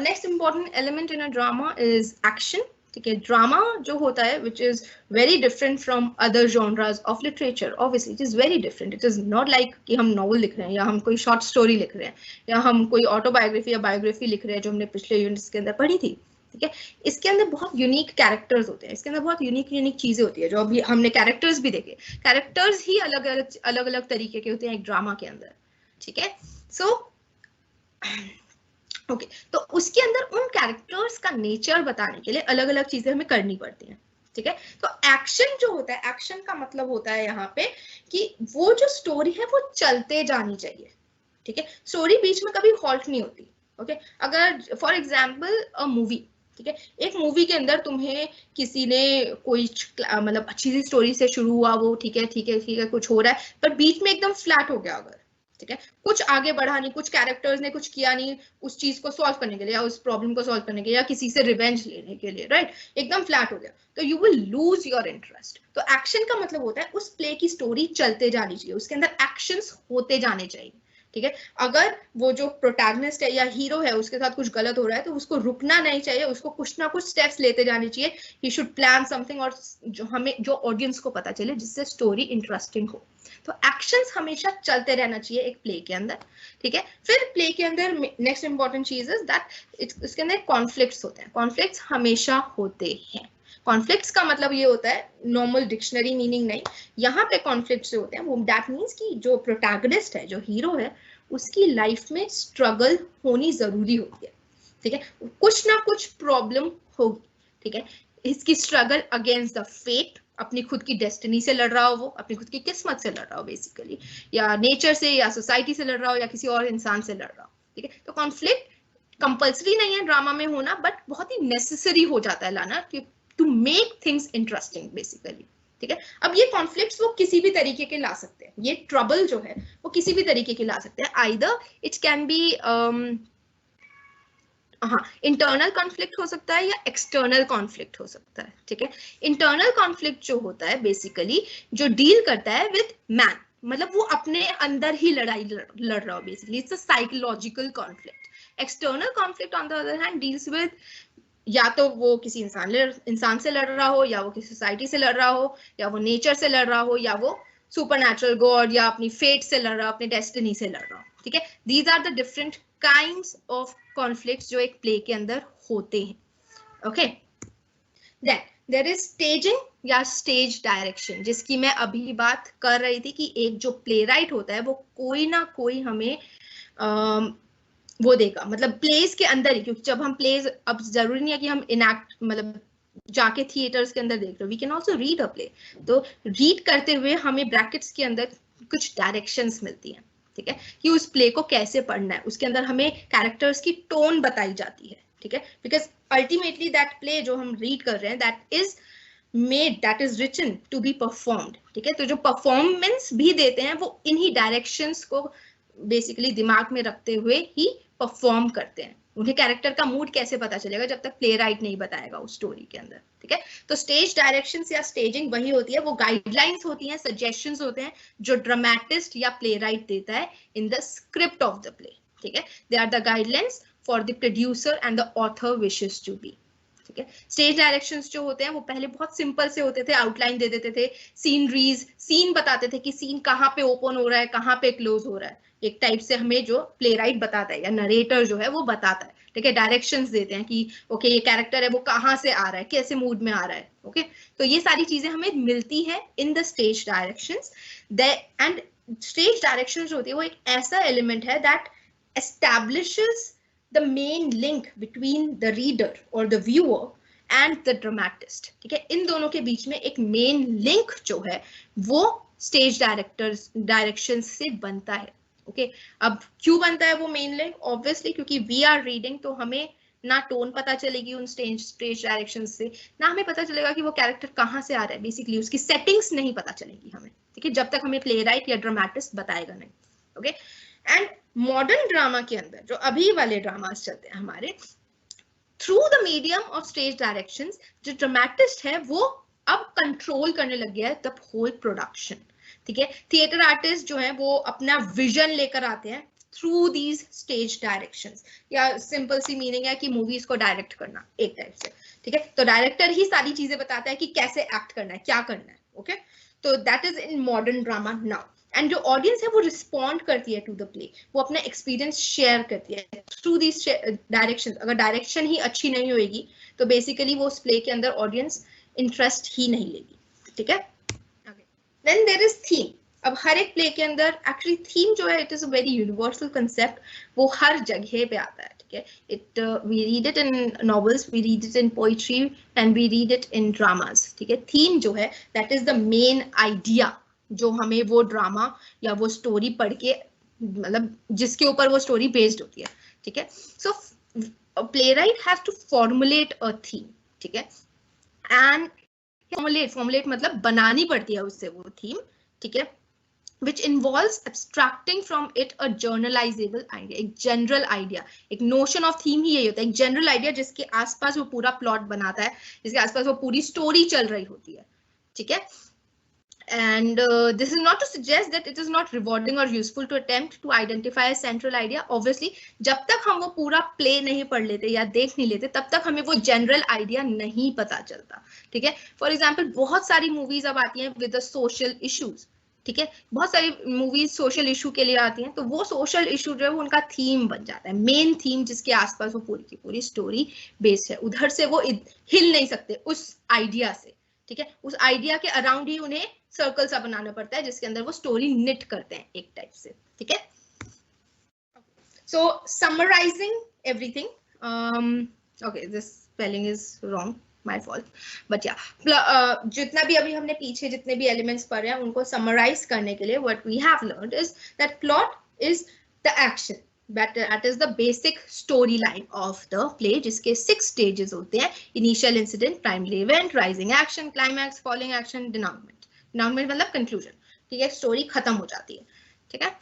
next important element in a drama is action. Okay, drama जो होता है, which is very different from other genres of literature. Obviously, it is very different. It is not like कि हम novel लिख रहे हैं, या हम कोई short story लिख रहे हैं, या हम कोई autobiography या biography लिख रहे हैं जो हमने पिछले यूनिट्स के अंदर पढ़ी थी, ठीक है? इसके अंदर बहुत यूनिक कैरेक्टर्स होते हैं, इसके अंदर बहुत यूनिक चीजें होती है, जो अभी हमने कैरेक्टर्स भी देखे, कैरेक्टर्स ही अलग अलग तरीके के होते हैं एक ड्रामा के अंदर, ठीक है? सो ओके, तो उसके अंदर उन कैरेक्टर्स का नेचर बताने के लिए अलग अलग चीजें हमें करनी पड़ती हैं, ठीक है? तो एक्शन जो होता है, एक्शन का मतलब होता है यहाँ पे कि वो जो स्टोरी है वो चलते जानी चाहिए, ठीक है? स्टोरी बीच में कभी हॉल्ट नहीं होती, ओके? अगर फॉर एग्जाम्पल अ मूवी, ठीक है, एक मूवी के अंदर तुम्हें किसी ने कोई मतलब अच्छी सी स्टोरी से शुरू हुआ वो, ठीक है कुछ हो रहा है, पर बीच में एकदम फ्लैट हो गया अगर, ठीक है, कुछ आगे बढ़ा नहीं, कुछ कैरेक्टर्स ने कुछ किया नहीं उस चीज को सॉल्व करने के लिए या उस प्रॉब्लम को सॉल्व करने के लिए या किसी से रिवेंज लेने के लिए, राइट, एकदम फ्लैट हो गया, तो you will lose your interest. तो एक्शन का मतलब होता है उस प्ले की स्टोरी चलते जानी चाहिए, उसके अंदर एक्शंस होते जाने चाहिए, ठीक है। अगर वो जो प्रोटैगनिस्ट है या हीरो है उसके साथ कुछ गलत हो रहा है तो उसको रुकना नहीं चाहिए, उसको कुछ ना कुछ स्टेप्स लेते जाने चाहिए, ही शुड प्लान समथिंग, और जो हमें जो ऑडियंस को पता चले जिससे स्टोरी इंटरेस्टिंग हो। तो एक्शंस हमेशा चलते रहना चाहिए एक प्ले के अंदर, ठीक है। फिर प्ले के अंदर नेक्स्ट इंपॉर्टेंट चीज इज दैट इसके अंदर कॉन्फ्लिक्ट्स होते हैं, कॉन्फ्लिक्ट्स हमेशा होते हैं। कॉन्फ्लिक्ट्स का मतलब ये होता है नॉर्मल डिक्शनरी मीनिंग नहीं, यहाँ पे कॉन्फ्लिक्ट्स जो होते हैं वो दैट मीन्स कि जो प्रोटैगनिस्ट है, जो हीरो है, उसकी लाइफ में स्ट्रगल होनी जरूरी होती है, ठीक है, कुछ ना कुछ प्रॉब्लम होगी, ठीक है। इसकी स्ट्रगल अगेंस्ट द फेट, अपनी खुद की डेस्टिनी से लड़ रहा हो, वो अपनी खुद की किस्मत से लड़ रहा हो बेसिकली, या नेचर से या सोसाइटी से लड़ रहा हो या किसी और इंसान से लड़ रहा हो, ठीक है। तो कॉन्फ्लिक्ट कंपल्सरी नहीं है ड्रामा में होना, बट बहुत ही नेसेसरी हो जाता है लाना to make things interesting basically, ठीक है। अब ये कॉन्फ्लिक्ट्स वो किसी भी तरीके के ला सकते हैं, ये ट्रबल जो है वो किसी भी तरीके के ला सकते हैं, either it can be internal conflict हो सकता है या एक्सटर्नल कॉन्फ्लिक्ट हो सकता है, ठीक है। इंटरनल कॉन्फ्लिक्ट जो होता है बेसिकली जो डील करता है विद मैन, मतलब वो अपने अंदर ही लड़ाई लड़ रहा हो basically, it's a psychological conflict. External conflict on the other hand deals with या तो वो किसी इंसान से लड़ रहा हो, या वो किसी सोसाइटी से लड़ रहा हो, या वो नेचर से लड़ रहा हो, या वो सुपरनैचुरल गॉड या अपनी फेट से लड़ रहा हो, अपनी डेस्टिनी से लड़ रहा हो, ठीक है। These are the different kinds of conflicts जो एक प्ले के अंदर होते हैं, okay. Then there is staging या स्टेज डायरेक्शन, जिसकी मैं अभी बात कर रही थी कि एक जो प्ले राइट होता है वो कोई ना कोई हमें वो देगा, मतलब प्लेस के अंदर ही, क्योंकि जब हम प्लेस, अब जरूरी नहीं है कि हम इनएक्ट मतलब जाके थिएटर्स के अंदर देख रहे हो, we can also read a play, तो रीड करते हुए हमें ब्रैकेट्स के अंदर कुछ डायरेक्शंस मिलती हैं, ठीक है, कि उस प्ले को कैसे पढ़ना है, उसके अंदर हमें कैरेक्टर्स की टोन बताई जाती है, ठीक है, बिकॉज अल्टीमेटली दैट प्ले जो हम रीड कर रहे हैं that is made, that is written to be performed, ठीक है। तो जो परफॉर्मेंस भी देते हैं वो इन्हीं डायरेक्शंस को बेसिकली दिमाग में रखते हुए ही परफॉर्म करते हैं। उन्हें कैरेक्टर का मूड कैसे पता चलेगा जब तक प्ले राइट नहीं बताएगा उस स्टोरी के अंदर, ठीक है। तो स्टेज डायरेक्शंस या स्टेजिंग वही होती है, वो गाइडलाइंस होती हैं, सजेशंस होते हैं जो ड्रामेटिस्ट या प्ले राइट देता है in the script of the play, ठीक है। They are the guidelines for the producer and the author wishes to be, ठीक है। स्टेज डायरेक्शंस जो होते हैं वो पहले बहुत सिंपल से होते थे, आउटलाइन दे देते थे, सीनरीज, सीन बताते थे कि सीन कहाँ पे ओपन हो रहा है, कहाँ पे क्लोज हो रहा है, एक टाइप से हमें जो प्ले राइट बताता है या नरेटर जो है वो बताता है, ठीक है। डायरेक्शंस देते हैं कि ओके ये कैरेक्टर है वो कहाँ से आ रहा है, कैसे मूड में आ रहा है, ओके। तो ये सारी चीजें हमें मिलती है in the stage directions. And stage directions होती है वो एक ऐसा एलिमेंट है that establishes the main link between the reader or the viewer and the dramatist, ठीक है। इन दोनों के बीच में एक मेन लिंक जो है वो स्टेज डायरेक्शन से बनता है। ओके अब क्यों बनता है वो मेनली? ऑब्वियसली क्योंकि वी आर रीडिंग, तो हमें ना टोन पता चलेगी उन स्टेज डायरेक्शन से, ना हमें पता चलेगा कि वो कैरेक्टर कहाँ से आ रहा है, बेसिकली उसकी सेटिंग्स नहीं पता चलेगी हमें, ठीक है, जब तक हमें प्ले राइट या ड्रामेटिस्ट बताएगा नहीं। ओके एंड मॉडर्न ड्रामा के अंदर जो अभी वाले ड्रामास चलते हैं हमारे, through the medium of stage directions, जो ड्रामेटिस्ट है वो अब कंट्रोल करने लग गया है द होल प्रोडक्शन, ठीक है। थिएटर आर्टिस्ट जो है वो अपना विजन लेकर आते हैं थ्रू दीज स्टेज डायरेक्शंस, या सिंपल सी मीनिंग है कि मूवीज को डायरेक्ट करना एक टाइप से, ठीक है। तो डायरेक्टर ही सारी चीजें बताता है कि कैसे एक्ट करना है, क्या करना है। ओके तो that is in modern drama now. And जो ऑडियंस है वो रिस्पॉन्ड करती है टू द प्ले, वो अपना एक्सपीरियंस शेयर करती है थ्रू दीज डायरेक्शंस। अगर डायरेक्शन ही अच्छी नहीं होगी तो बेसिकली वो उस प्ले के अंदर ऑडियंस इंटरेस्ट ही नहीं लेगी, ठीक है। Then there is theme. अब हर एक प्ले के अंदर एक्चुअली थीम जो है it is a very universal concept, वो हर जगह पे आता है, ठीक है। It we read it in novels, we read it in poetry and we read it in dramas, ठीक है। थीम जो है that is the main idea जो हमें वो ड्रामा या वो स्टोरी पढ़ के, मतलब जिसके ऊपर वो स्टोरी बेस्ड होती है, ठीक है। So playwright has to formulate a theme, ठीक है। एंड फॉर्मुलेट मतलब बनानी पड़ती है उससे वो थीम, ठीक है, which involves abstracting from it a generalizable idea, एक general idea, एक notion of theme ही यही होता है, एक general idea जिसके आसपास वो पूरा plot बनाता है, जिसके आसपास वो पूरी story चल रही होती है, ठीक है। And this is not to suggest that it is not rewarding or useful to attempt to identify a central idea. Obviously, जब तक हम वो पूरा play नहीं पढ़ लेते या देख नहीं लेते तब तक हमें वो general idea नहीं पता चलता, ठीक है। For example, बहुत सारी movies अब आती हैं with the social issues, ठीक है, बहुत सारी मूवीज सोशल इशू के लिए आती हैं, तो वो सोशल इशू जो है वो उनका थीम बन जाता है, मेन थीम जिसके आसपास वो पूरी की पूरी स्टोरी बेस्ड है। उधर से वो हिल नहीं सकते उस आइडिया से, ठीक है। उस आइडिया के अराउंड ही उन्हें सर्कल सा बनाना पड़ता है जिसके अंदर वो स्टोरी निट करते हैं एक टाइप से, ठीक है। So summarising everything, okay this spelling is wrong, my fault, but yeah, जितना भी अभी हमने पीछे जितने भी elements पढ़े हैं उनको summarize करने के लिए what we have learned is that plot is the action, that is the basic storyline of the play, जिसके 6 stages होते हैं: initial incident, primary event, rising action, climax, falling action, denouement. Denouement मतलब conclusion, ठीक है, story खत्म हो जाती है, ठीक है।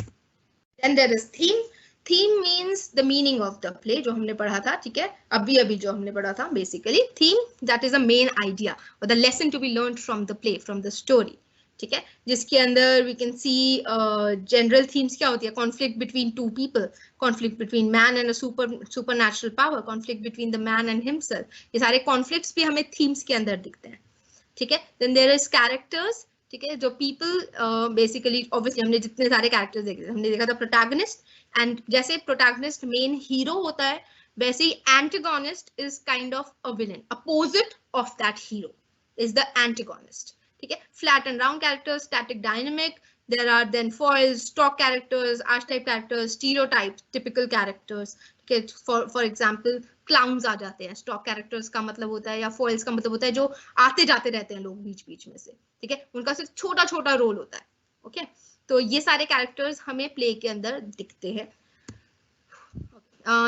Then there is theme. Theme means the meaning of the play, जो हमने पढ़ा था, ठीक है, अभी जो हमने पढ़ा था, basically theme that is a main idea or the lesson to be learned from the play, from the story, ठीक है, जिसके अंदर we can see general themes क्या होती है: conflict between two people, conflict between man and a supernatural power, conflict between the man and himself. ये सारे conflicts भी हमें themes के अंदर दिखते हैं, ठीक है। Then there is characters, ठीक है, जो people बेसिकली ऑब्वियसली हमने जितने सारे कैरेक्टर्स देखे थे, हमने देखा था प्रोटैगनिस्ट, एंड जैसे प्रोटैगनिस्ट मेन हीरो होता है वैसे ही antagonist is kind of a villain, opposite of that hero is the antagonist, ठीक है। Flat and round characters, static dynamic, there are then foils, stock characters, archetype characters, stereotypes, typical characters, okay, for example clowns आ जाते हैं, stock characters का मतलब होता है, या foils का मतलब होता है जो आते जाते रहते हैं लोग बीच बीच में से, ठीक है, उनका सिर्फ छोटा छोटा रोल होता है, ओके। तो ये सारे कैरेक्टर्स हमें प्ले के अंदर दिखते हैं।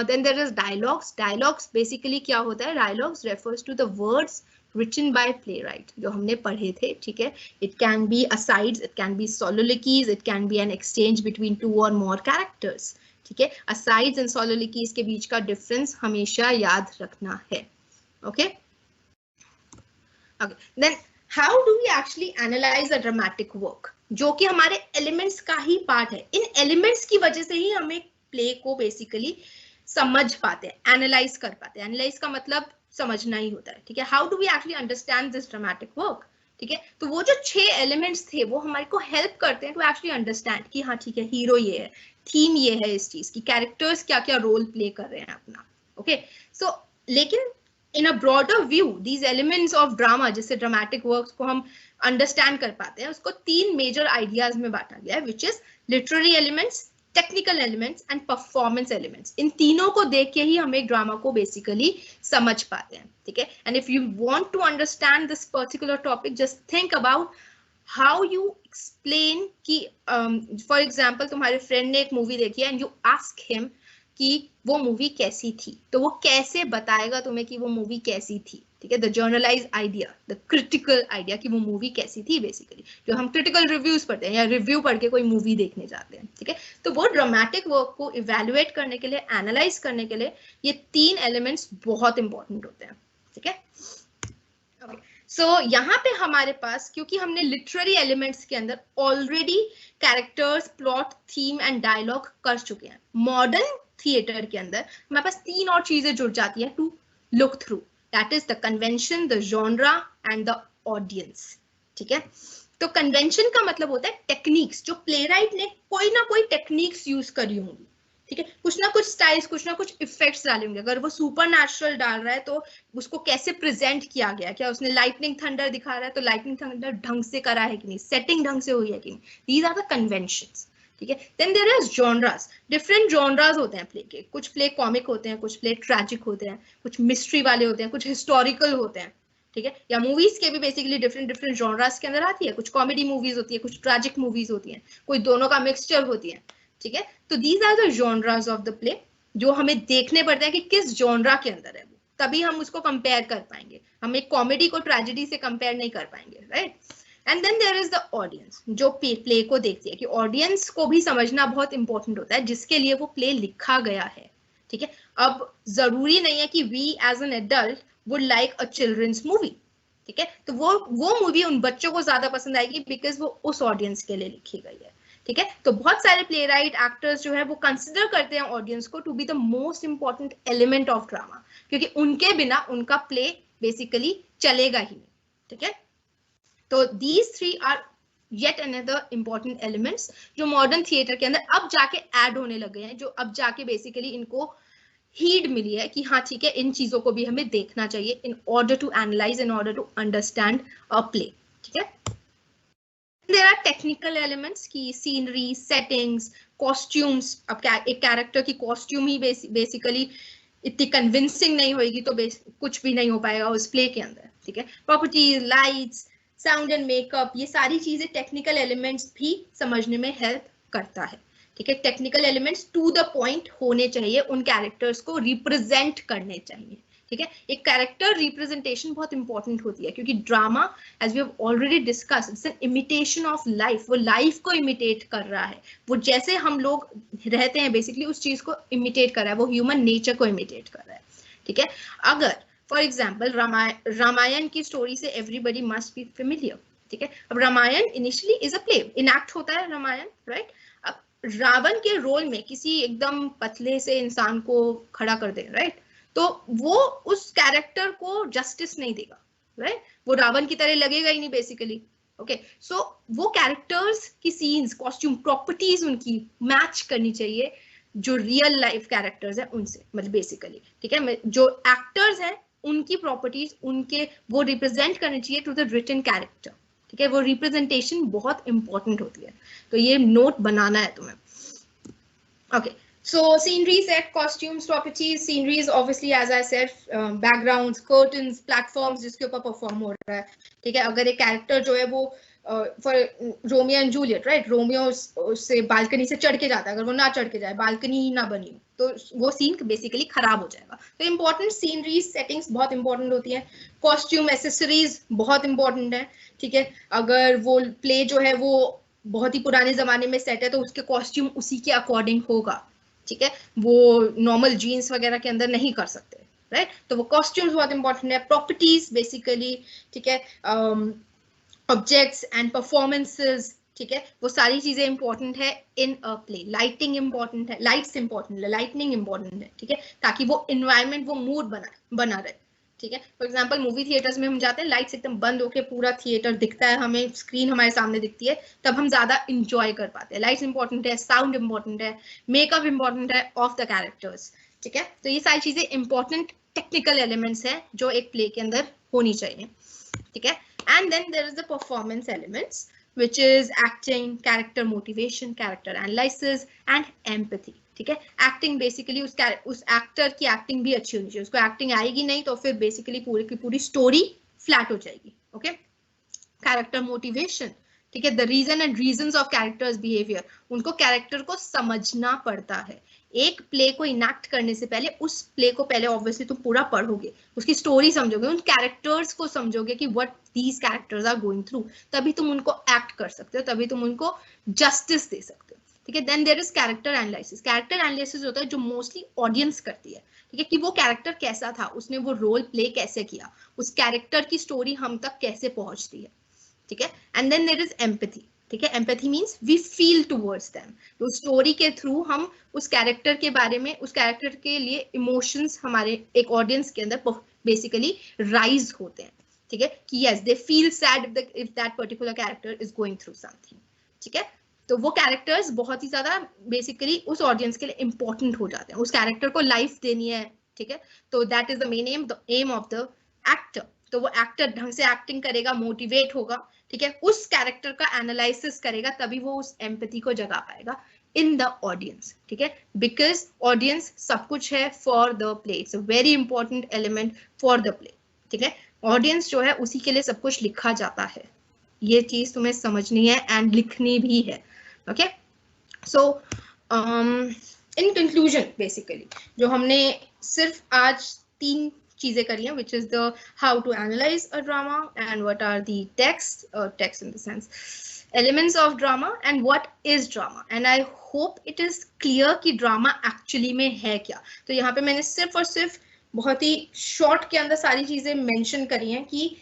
Then there is dialogues. Dialogues basically क्या होता है? Dialogues refers to the words written by playwright, जो हमने पढ़े थे, ठीक है। It can be asides, it can be soliloquies, it can be an exchange between 2 or more characters, ठीक है। asides and soliloquies के बीच का difference हमेशा याद रखना है, okay? Okay. Then how do we actually analyze a dramatic work? जो कि हमारे elements का ही part है। इन elements की वजह से ही हमें play को basically समझ पाते हैं, एनालाइज कर पाते हैं। एनालाइज का मतलब समझना ही होता है, ठीक है। How do we actually understand this dramatic work, ठीक है। तो वो जो 6 एलिमेंट्स थे वो हमारे को हेल्प करते हैं टू एक्चुअली अंडरस्टैंड कि हाँ ठीक है, हीरो ये है, थीम ये है इस चीज की, कैरेक्टर्स क्या क्या रोल प्ले कर रहे हैं अपना, ओके। सो लेकिन in a broader view these elements of drama, जिससे ड्रामेटिक वर्क्स को हम अंडरस्टैंड कर पाते हैं, उसको 3 मेजर आइडियाज में बांटा गया है, which is literary elements, technical elements and performance elements. इन तीनों को देख के ही हम एक ड्रामा को बेसिकली समझ पाते हैं, ठीक है। And if you want to understand this particular topic, just think about how you explain कि फॉर एग्जाम्पल तुम्हारे फ्रेंड ने एक मूवी देखी है एंड यू आस्क हिम कि वो मूवी कैसी थी, तो वो कैसे बताएगा तुम्हें कि वो मूवी कैसी थी, ठीक है। The generalized idea, the critical idea कि वो मूवी कैसी थी, बेसिकली जो हम क्रिटिकल रिव्यूज पढ़ते हैं या रिव्यू पढ़ के कोई मूवी देखने जाते हैं, ठीक है। तो वो ड्रामेटिक वर्क को इवेल्युएट करने के लिए, एनालाइज करने के लिए ये 3 एलिमेंट्स बहुत इंपॉर्टेंट होते हैं, ठीक है। सो यहाँ पे हमारे पास, क्योंकि हमने लिटरेरी एलिमेंट्स के अंदर already characters, plot, theme and dialogue कर चुके हैं, मॉडर्न थिएटर के अंदर हमारे पास 3 और चीजें जुड़ जाती हैं to look through, that is the convention, the genre and the audience, ठीक है। तो कन्वेंशन का मतलब होता है टेक्निक्स, जो प्लेराइट ने कोई ना कोई टेक्निक्स यूज करी होंगी, ठीक है, कुछ ना कुछ स्टाइल्स, कुछ ना कुछ इफेक्ट्स डाले होंगे। अगर वो सुपर नेचुरल डाल रहा है तो उसको कैसे प्रेजेंट किया गया, क्या उसने लाइटनिंग थंडर दिखा रहा है तो लाइटनिंग थंडर ढंग से करा है कि नहीं, सेटिंग ढंग से हुई है कि नहीं, दीज आर द कन्वेंशंस, ठीक है। Then there is genres, different genres होते हैं प्ले के, कुछ प्ले कॉमिक होते हैं, कुछ प्ले ट्रैजिक होते हैं, कुछ मिस्ट्री वाले होते हैं, कुछ हिस्टोरिकल होते हैं, ठीक है। या मूवीज के भी बेसिकली डिफरेंट जॉनरास के अंदर आती है, कुछ कॉमेडी मूवीज होती है, कुछ ट्रैजिक मूवीज होती है, कोई दोनों का मिक्सचर होती है, ठीक है। तो these are the genres of the play, जो हमें देखने पड़ते हैं कि किस जॉनरा के अंदर है वो, तभी हम उसको कंपेयर कर पाएंगे। हम एक कॉमेडी को ट्रेजेडी से कंपेयर नहीं कर पाएंगे, right. And then there is the audience, जो प्ले को देखती है, कि ऑडियंस को भी समझना बहुत इंपॉर्टेंट होता है, जिसके लिए वो प्ले लिखा गया है, ठीक है। अब जरूरी नहीं है कि we as an adult would like a children's movie, ठीक है, तो वो मूवी उन बच्चों को ज्यादा पसंद आएगी बिकॉज वो उस ऑडियंस के लिए लिखी गई है, ठीक है। तो बहुत सारे प्ले राइट, एक्टर्स जो है वो कंसिडर करते हैं ऑडियंस को to be the most important element of drama, क्योंकि उनके बिना उनका प्ले बेसिकली चलेगा ही नहीं, ठीक है। तो these 3 are yet another important elements जो मॉडर्न थिएटर के अंदर अब जाके ऐड होने लगे हैं, जो अब जाके बेसिकली इनको हीड मिली है कि हाँ ठीक है, इन चीजों को भी हमें देखना चाहिए in order to analyse, in order to understand a play, ठीक है। There are technical elements की scenery, settings, costumes. अब एक character की costume ही basically इतनी convincing नहीं होगी तो कुछ भी नहीं हो पाएगा उस play के अंदर, ठीक है। Properties, lights, sound and makeup, ये सारी चीजें technical elements भी समझने में help करता है, ठीक है। Technical elements to the point होने चाहिए, उन characters को represent करने चाहिए, ठीक है। एक कैरेक्टर रिप्रेजेंटेशन बहुत इंपॉर्टेंट होती है, क्योंकि drama as we have already discussed it's an imitation of life, वो लाइफ को इमिटेट कर रहा है, वो जैसे हम लोग रहते हैं बेसिकली उस चीज को इमिटेट कर रहा है, वो ह्यूमन नेचर को इमिटेट कर रहा है, ठीक है। अगर फॉर एग्जाम्पल रामायण की स्टोरी से एवरीबडी मस्ट बी फेमिलियर, ठीक है। अब Ramayana initially is a play, enact होता है रामायण, राइट। अब रावण के रोल में किसी एकदम पतले से इंसान को खड़ा कर दे, राइट, तो वो उस कैरेक्टर को जस्टिस नहीं देगा, राइट, वो रावण की तरह लगेगा ही नहीं बेसिकली, ओके। सो वो कैरेक्टर्स की सीन्स, कॉस्ट्यूम, प्रॉपर्टीज उनकी मैच करनी चाहिए जो रियल लाइफ कैरेक्टर्स हैं उनसे, मतलब बेसिकली, ठीक है। जो एक्टर्स हैं उनकी प्रॉपर्टीज, उनके वो रिप्रेजेंट करनी चाहिए टू द रिटन कैरेक्टर, ठीक है। वो रिप्रेजेंटेशन बहुत इंपॉर्टेंट होती है, तो ये नोट बनाना है तुम्हें, okay. So scenery, set, costumes, properties. Scenery is obviously, as I said, backgrounds, curtains, platforms जिसके ऊपर perform हो रहा है, ठीक है। अगर एक character जो है वो for Romeo and Juliet, right, Romeo उससे बालकनी से चढ़ के जाता है, अगर वो ना चढ़ के जाए, बालकनी ही ना बनी हो, तो वो सीन बेसिकली खराब हो जाएगा। तो इंपॉर्टेंट सीनरी सेटिंग्स बहुत इंपॉर्टेंट होती है, कॉस्ट्यूम, एसेसरीज बहुत इंपॉर्टेंट है, ठीक है। अगर वो प्ले जो है वो बहुत ही पुराने जमाने में सेट है तो उसके कॉस्ट्यूम उसी के अकॉर्डिंग होगा, ठीक है। वो नॉर्मल जीन्स वगैरह के अंदर नहीं कर सकते, राइट। तो वो कॉस्ट्यूम्स बहुत इंपॉर्टेंट है, प्रॉपर्टीज बेसिकली, ठीक है, ऑब्जेक्ट्स एंड परफॉर्मेंसेस, ठीक है, वो सारी चीजें इंपॉर्टेंट है इन अ प्ले। लाइटिंग इंपॉर्टेंट है, लाइट्स इंपॉर्टेंट है, लाइटनिंग इंपॉर्टेंट है, ठीक है, ताकि वो इन्वायरमेंट, वो मूड बना रहे, ठीक है। फॉर एग्जाम्पल मूवी थिएटर्स में हम जाते हैं, लाइट्स एकदम बंद होकर पूरा थिएटर दिखता है, हमें स्क्रीन हमारे सामने दिखती है, तब हम ज्यादा इंजॉय कर पाते हैं। लाइट्स इंपॉर्टेंट है, साउंड इंपॉर्टेंट है, मेकअप इंपॉर्टेंट है ऑफ द कैरेक्टर्स, ठीक है। तो ये सारी चीजें इंपॉर्टेंट टेक्निकल एलिमेंट्स हैं जो एक प्ले के अंदर होनी चाहिए, ठीक है। And then there is the performance elements which is acting, character motivation, character analysis and empathy, ठीक है। एक्टिंग बेसिकली उस एक्टर की एक्टिंग भी अच्छी होनी चाहिए, उसको एक्टिंग आएगी नहीं तो फिर बेसिकली पूरी की पूरी स्टोरी फ्लैट हो जाएगी, ओके। कैरेक्टर मोटिवेशन, ठीक है, the reason and reasons of characters behaviour, उनको कैरेक्टर को समझना पड़ता है। एक प्ले को इनैक्ट करने से पहले उस प्ले को पहले ऑब्वियसली तुम पूरा पढ़ोगे, उसकी स्टोरी समझोगे, उन कैरेक्टर्स को समझोगे कि what these characters are going through, तभी तुम उनको एक्ट कर सकते हो, तभी तुम उनको जस्टिस दे सकते हो। ठीक है, then there is character analysis. Character analysis होता है जो मोस्टली ऑडियंस करती है, ठीक है, कि वो कैरेक्टर कैसा था, उसने वो रोल प्ले कैसे किया, उस कैरेक्टर की स्टोरी हम तक कैसे पहुंचती है। ठीक है, and then there is empathy. ठीक है, empathy means we feel towards them, तो स्टोरी के थ्रू हम उस कैरेक्टर के बारे में, उस कैरेक्टर के लिए इमोशंस हमारे एक ऑडियंस के अंदर बेसिकली राइज होते हैं। ठीक है, कि yes they feel sad if that particular character is going through something. ठीक है, तो वो कैरेक्टर्स बहुत ही ज्यादा बेसिकली उस ऑडियंस के लिए इंपॉर्टेंट हो जाते हैं, उस कैरेक्टर को लाइफ देनी है। ठीक है, तो that is the main M of the actor. तो वो एक्टर ढंग से एक्टिंग करेगा, मोटिवेट होगा, ठीक है, उस कैरेक्टर का एनालिसिस करेगा, तभी वो उस एम्पैथी को जगा पाएगा इन द ऑडियंस। ठीक है, बिकॉज ऑडियंस सब कुछ है for the play, it's a very important element for the play. ठीक है, ऑडियंस जो है उसी के लिए सब कुछ लिखा जाता है, ये चीज तुम्हें समझनी है एंड लिखनी भी है। Okay, so in conclusion basically जो हमने सिर्फ आज 3 चीजें करी हैं, which is the how to analyze a drama and what are the text in the sense elements of drama and what is drama, and I hope it is clear कि drama actually में है क्या। तो यहाँ पे मैंने सिर्फ और सिर्फ बहुत ही शॉर्ट के अंदर सारी चीजें मेंशन करी हैं कि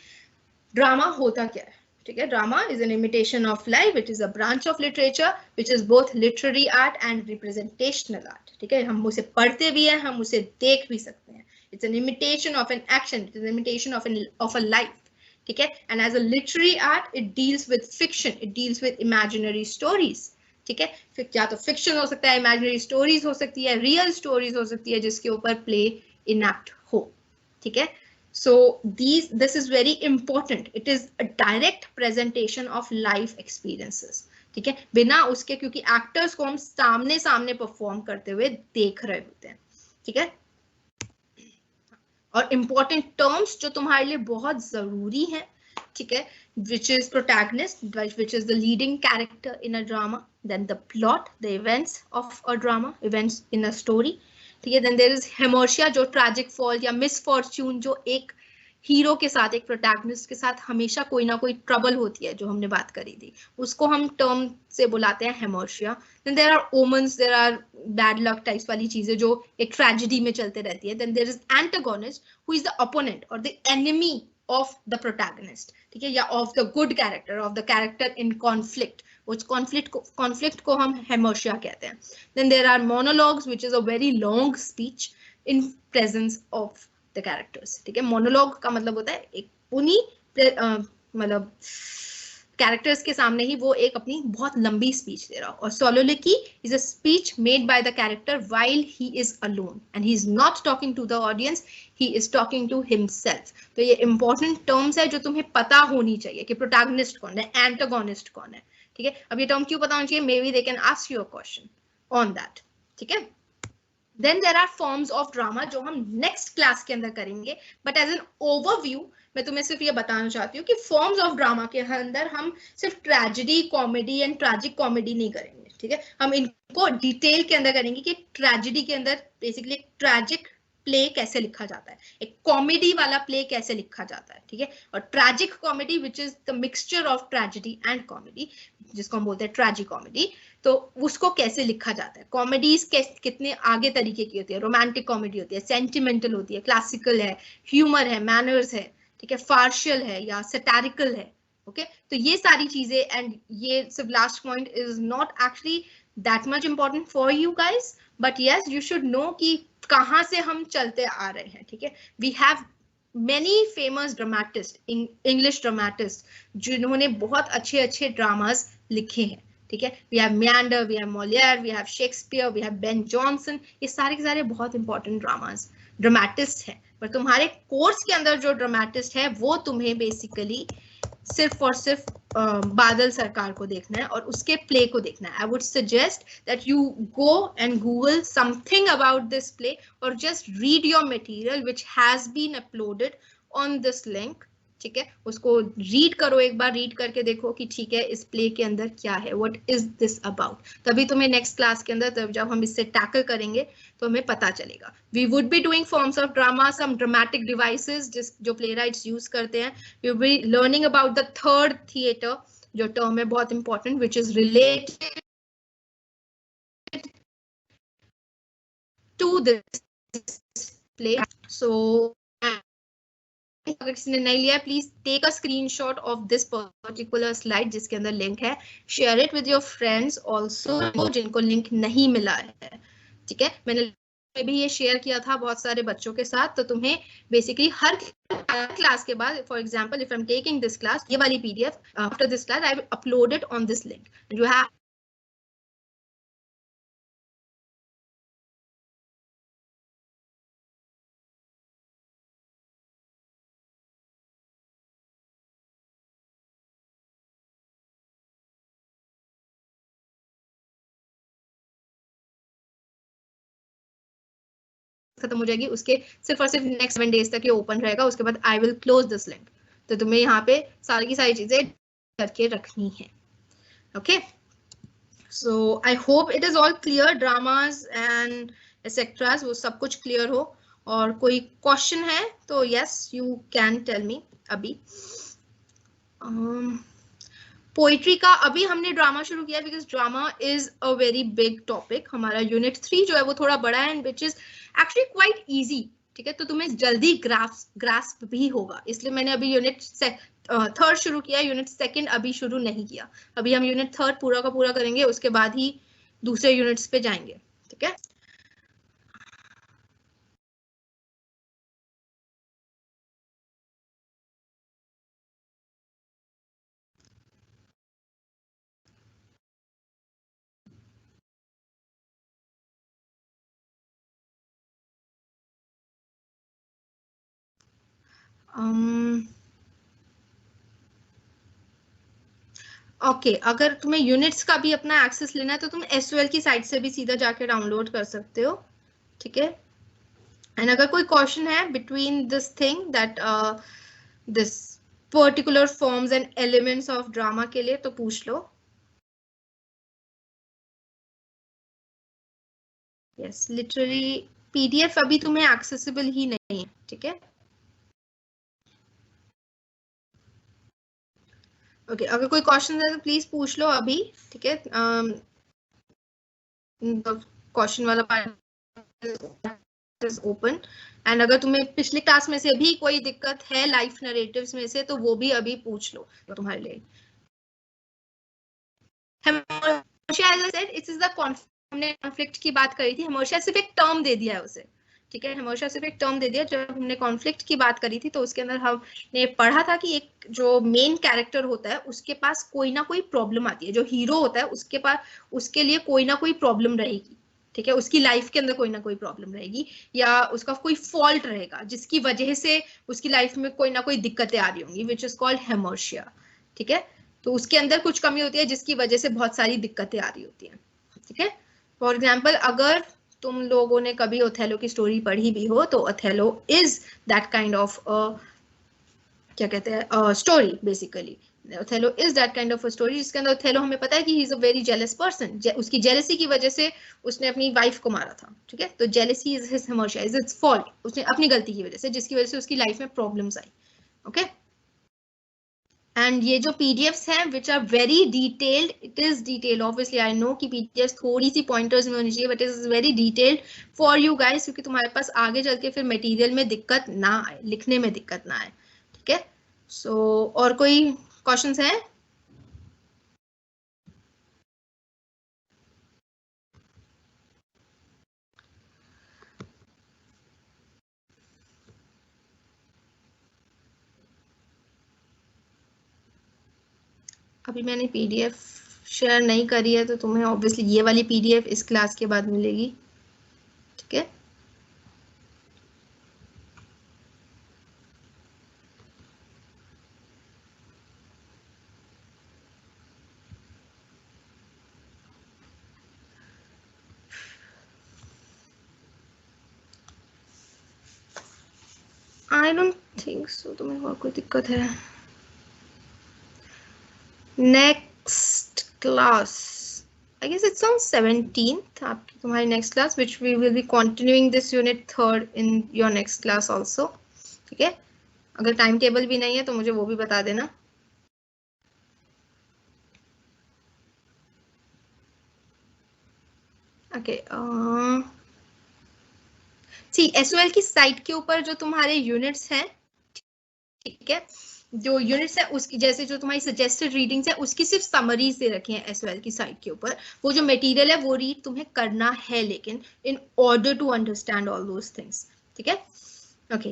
ड्रामा होता क्या है। ठीक है, drama is an imitation of life, it is a branch of literature which is both literary art and representational art. ठीक है, हम उसे पढ़ते भी हैं, हम उसे देख भी सकते हैं। It's an imitation of an action. It is an imitation of a life. ठीक है, and as a literary art, it deals with fiction. It deals with imaginary stories. ठीक है, फिर या तो fiction हो सकता है, imaginary stories हो सकती है, real stories हो सकती है जिसके ऊपर play enact हो। ठीक है, so this is very important. It is a direct presentation of life experiences. ठीक है, बिना उसके, क्योंकि actors को हम सामने सामने perform करते हुए देख रहे होते हैं। ठीक है, और इम्पोर्टेंट टर्म्स जो तुम्हारे लिए बहुत जरूरी है, ठीक है, which is protagonist, which is the leading character in a drama, then the plot, the events of a drama, events in a story, ठीक है, then there is haemorrhagia जो tragic fall या misfortune जो एक हीरो के साथ, एक protagonist के साथ हमेशा कोई ना कोई ट्रबल होती है, जो हमने बात करी थी, उसको हम टर्म से बुलाते हैं hamartia. Then there are omens, there are bad luck types वाली चीजें जो एक ट्रेजेडी में चलते रहती है। Then there is antagonist who is the opponent और the enemy of the protagonist, ठीक है, या of the good character, of the character in conflict, उस कॉन्फ्लिक्ट को हम हेमोर्शिया कहते हैं। Then there are monologues which is a very long speech in presence of the characters. ठीक है, मोनोलॉग का मतलब होता है एक उन्हीं मतलब कैरेक्टर्स के सामने ही वो एक अपनी बहुत लंबी स्पीच दे रहा हो। और soliloquy is a speech made by the character while he is alone and he is not talking to the audience, he is talking to himself. तो ये इंपॉर्टेंट टर्म्स है जो तुम्हें पता होनी चाहिए कि प्रोटैगनिस्ट कौन है, एंटागोनिस्ट कौन है। ठीक है, अब ये टर्म क्यों पता होना चाहिए, may be they can ask you a question on that. ठीक है, Then there are forms of drama जो हम next class के अंदर करेंगे, but as an overview मैं तुम्हें सिर्फ ये बताना चाहती हूँ कि forms of drama के अंदर हम सिर्फ tragedy, comedy and tragic comedy नहीं करेंगे। ठीक है, हम इनको डिटेल के अंदर करेंगे कि ट्रेजेडी के अंदर बेसिकली एक ट्रैजिक प्ले कैसे लिखा जाता है, एक कॉमेडी वाला प्ले कैसे लिखा जाता है। ठीक है, और tragic comedy which is the mixture of tragedy and comedy, जिसको हम बोलते हैं ट्रैजिक कॉमेडी, तो उसको कैसे लिखा जाता है। कॉमेडीज कितने आगे तरीके की होती है, रोमांटिक कॉमेडी होती है, सेंटिमेंटल होती है, क्लासिकल है, ह्यूमर है, मैनर्स है, ठीक है, फार्शियल है या सैटारिकल है। ओके, तो ये सारी चीजें, एंड ये सिर्फ last point is not actually that much important for you guys, but yes you should know कि कहाँ से हम चलते आ रहे हैं। ठीक है, we have many famous dramatists, English dramatists, जिन्होंने बहुत अच्छे अच्छे ड्रामास लिखे हैं। ठीक है, we have Meander, we have Molière, we have Shakespeare, we have Ben Jonson, ये सारे के सारे बहुत इंपॉर्टेंट ड्रामाटिस्ट हैं। पर तुम्हारे कोर्स के अंदर जो ड्रामेटिस्ट है वो तुम्हें बेसिकली सिर्फ और सिर्फ बादल सरकार को देखना है और उसके प्ले को देखना है। I would suggest that you go and Google something about this play और just read your material which has been uploaded on this link ठीक है, उसको रीड करो, एक बार रीड करके देखो कि ठीक है इस प्ले के अंदर क्या है, व्हाट इज दिस अबाउट, तभी तुम्हें नेक्स्ट क्लास के अंदर जब हम इससे टैकल करेंगे तो हमें पता चलेगा. We would be doing forms of drama, some dramatic devices जो प्ले राइट्स यूज करते हैं. We will be learning about the third theatre, जो टर्म है बहुत important, which is related to this play. So अगर किसी ने नहीं लिया, please take a screenshot of this particular slide जिसके अंदर लिंक है, share it with your friends also जिनको लिंक नहीं मिला है. ठीक है, मैंने भी ये शेयर किया था बहुत सारे बच्चों के साथ. तो तुम्हें बेसिकली हर क्लास के बाद, for example if I am taking this class, ये वाली PDF after this class I will upload it on this link. You have खत्म हो जाएगी, उसके सिर्फ और सिर्फ नेक्स्ट 7 डेज तक ये ओपन रहेगा, उसके बाद I will close this link. तो तुम्हें यहाँ पे सारी की सारी चीजें करके रखनी है. Okay, so I hope it is all clear, dramas and etceteras वो सब कुछ क्लियर हो. और कोई क्वेश्चन है तो yes you can tell me. अभी पोइट्री का अभी हमने ड्रामा शुरू किया because drama is a very big topic. हमारा यूनिट 3 जो है वो थोड़ा बड़ा है and which is actually quite easy. ठीक है, तो तुम्हें जल्दी ग्रास्प भी होगा, इसलिए मैंने अभी यूनिट थर्ड शुरू किया, यूनिट सेकंड अभी शुरू नहीं किया. अभी हम यूनिट थर्ड पूरा का पूरा करेंगे, उसके बाद ही दूसरे यूनिट्स पे जाएंगे. ठीक है, ओके अगर तुम्हें यूनिट्स का भी अपना एक्सेस लेना है तो तुम एसओएल की साइट से भी सीधा जाके डाउनलोड कर सकते हो. ठीक है, एंड अगर कोई क्वेश्चन है between this thing that this particular forms and elements of drama के लिए तो पूछ लो. यस, लिटरली पीडीएफ अभी तुम्हें एक्सेसिबल ही नहीं है. ठीक है, ओके अगर कोई क्वेश्चन है तो प्लीज पूछ लो अभी. ठीक है, क्वेश्चन वाला पार्ट इज ओपन. एंड अगर तुम्हें पिछले क्लास में से भी कोई दिक्कत है लाइफ नरेटिव्स में से तो वो भी अभी पूछ लो तुम्हारे लिए. हमने कॉन्फ्लिक्ट की बात करी थी, हमेशा सिर्फ एक टर्म दे दिया है उसे. ठीक है, हमेशा सिर्फ एक टर्म दे दिया. जब हमने कॉन्फ्लिक्ट की बात करी थी तो उसके अंदर हमने पढ़ा था कि एक जो मेन कैरेक्टर होता है उसके पास कोई ना कोई प्रॉब्लम आती है, जो हीरो होता है उसके पास उसके लिए कोई ना कोई प्रॉब्लम रहेगी. ठीक है, उसकी लाइफ के अंदर कोई ना कोई प्रॉब्लम रहेगी या उसका कोई फॉल्ट रहेगा जिसकी वजह से उसकी लाइफ में कोई ना कोई दिक्कतें आ रही होंगी, विच इज कॉल्ड हेमर्शिया. ठीक है, तो उसके अंदर कुछ कमी होती है जिसकी वजह से बहुत सारी दिक्कतें आ रही होती हैं. ठीक है, फॉर एग्जाम्पल अगर तुम लोगों ने कभी ओथेलो की स्टोरी पढ़ी भी हो तो Othello is that kind of क्या कहते हैं story. Basically Othello is that kind of a story जिसके अंदर ओथेलो हमें पता है कि he is a very jealous person. उसकी जेलसी की वजह से उसने अपनी वाइफ को मारा था. ठीक है, तो jealousy is his hamartia, is its fault, उसने अपनी गलती की वजह से, जिसकी वजह से उसकी लाइफ में प्रॉब्लम्स आई. ओके, एंड ये जो पीडीएफ्स हैं which are very detailed, it is detailed obviously I know कि पीडीएफ थोड़ी सी पॉइंटर्स में होनी चाहिए but it is very detailed for you guys, क्योंकि तुम्हारे पास आगे चल के फिर मटेरियल में दिक्कत ना आए, लिखने में दिक्कत ना आए. ठीक है, सो और कोई क्वेश्चंस हैं? अभी मैंने पीडीएफ शेयर नहीं करी है तो तुम्हें ऑब्वियसली ये वाली पीडीएफ इस क्लास के बाद मिलेगी. ठीक है, I don't थिंक सो तुम्हें और कोई दिक्कत है? Next class I guess it's on 17th आपकी तुम्हारी next class which we will be continuing this unit 3rd in your next class also. ठीक है, अगर टाइम टेबल भी नहीं है तो मुझे वो भी बता देना. Okay, see SOL की साइट के ऊपर जो तुम्हारे यूनिट्स हैं, ठीक है, जो यूनिट्स है उसकी जैसे जो तुम्हारी सजेस्टेड रीडिंग्स है उसकी सिर्फ समरीज दे रखी हैं एसओएल की साइट के ऊपर. वो जो मटेरियल है वो रीड तुम्हें करना है, लेकिन in order to understand all those things. ठीक है, okay.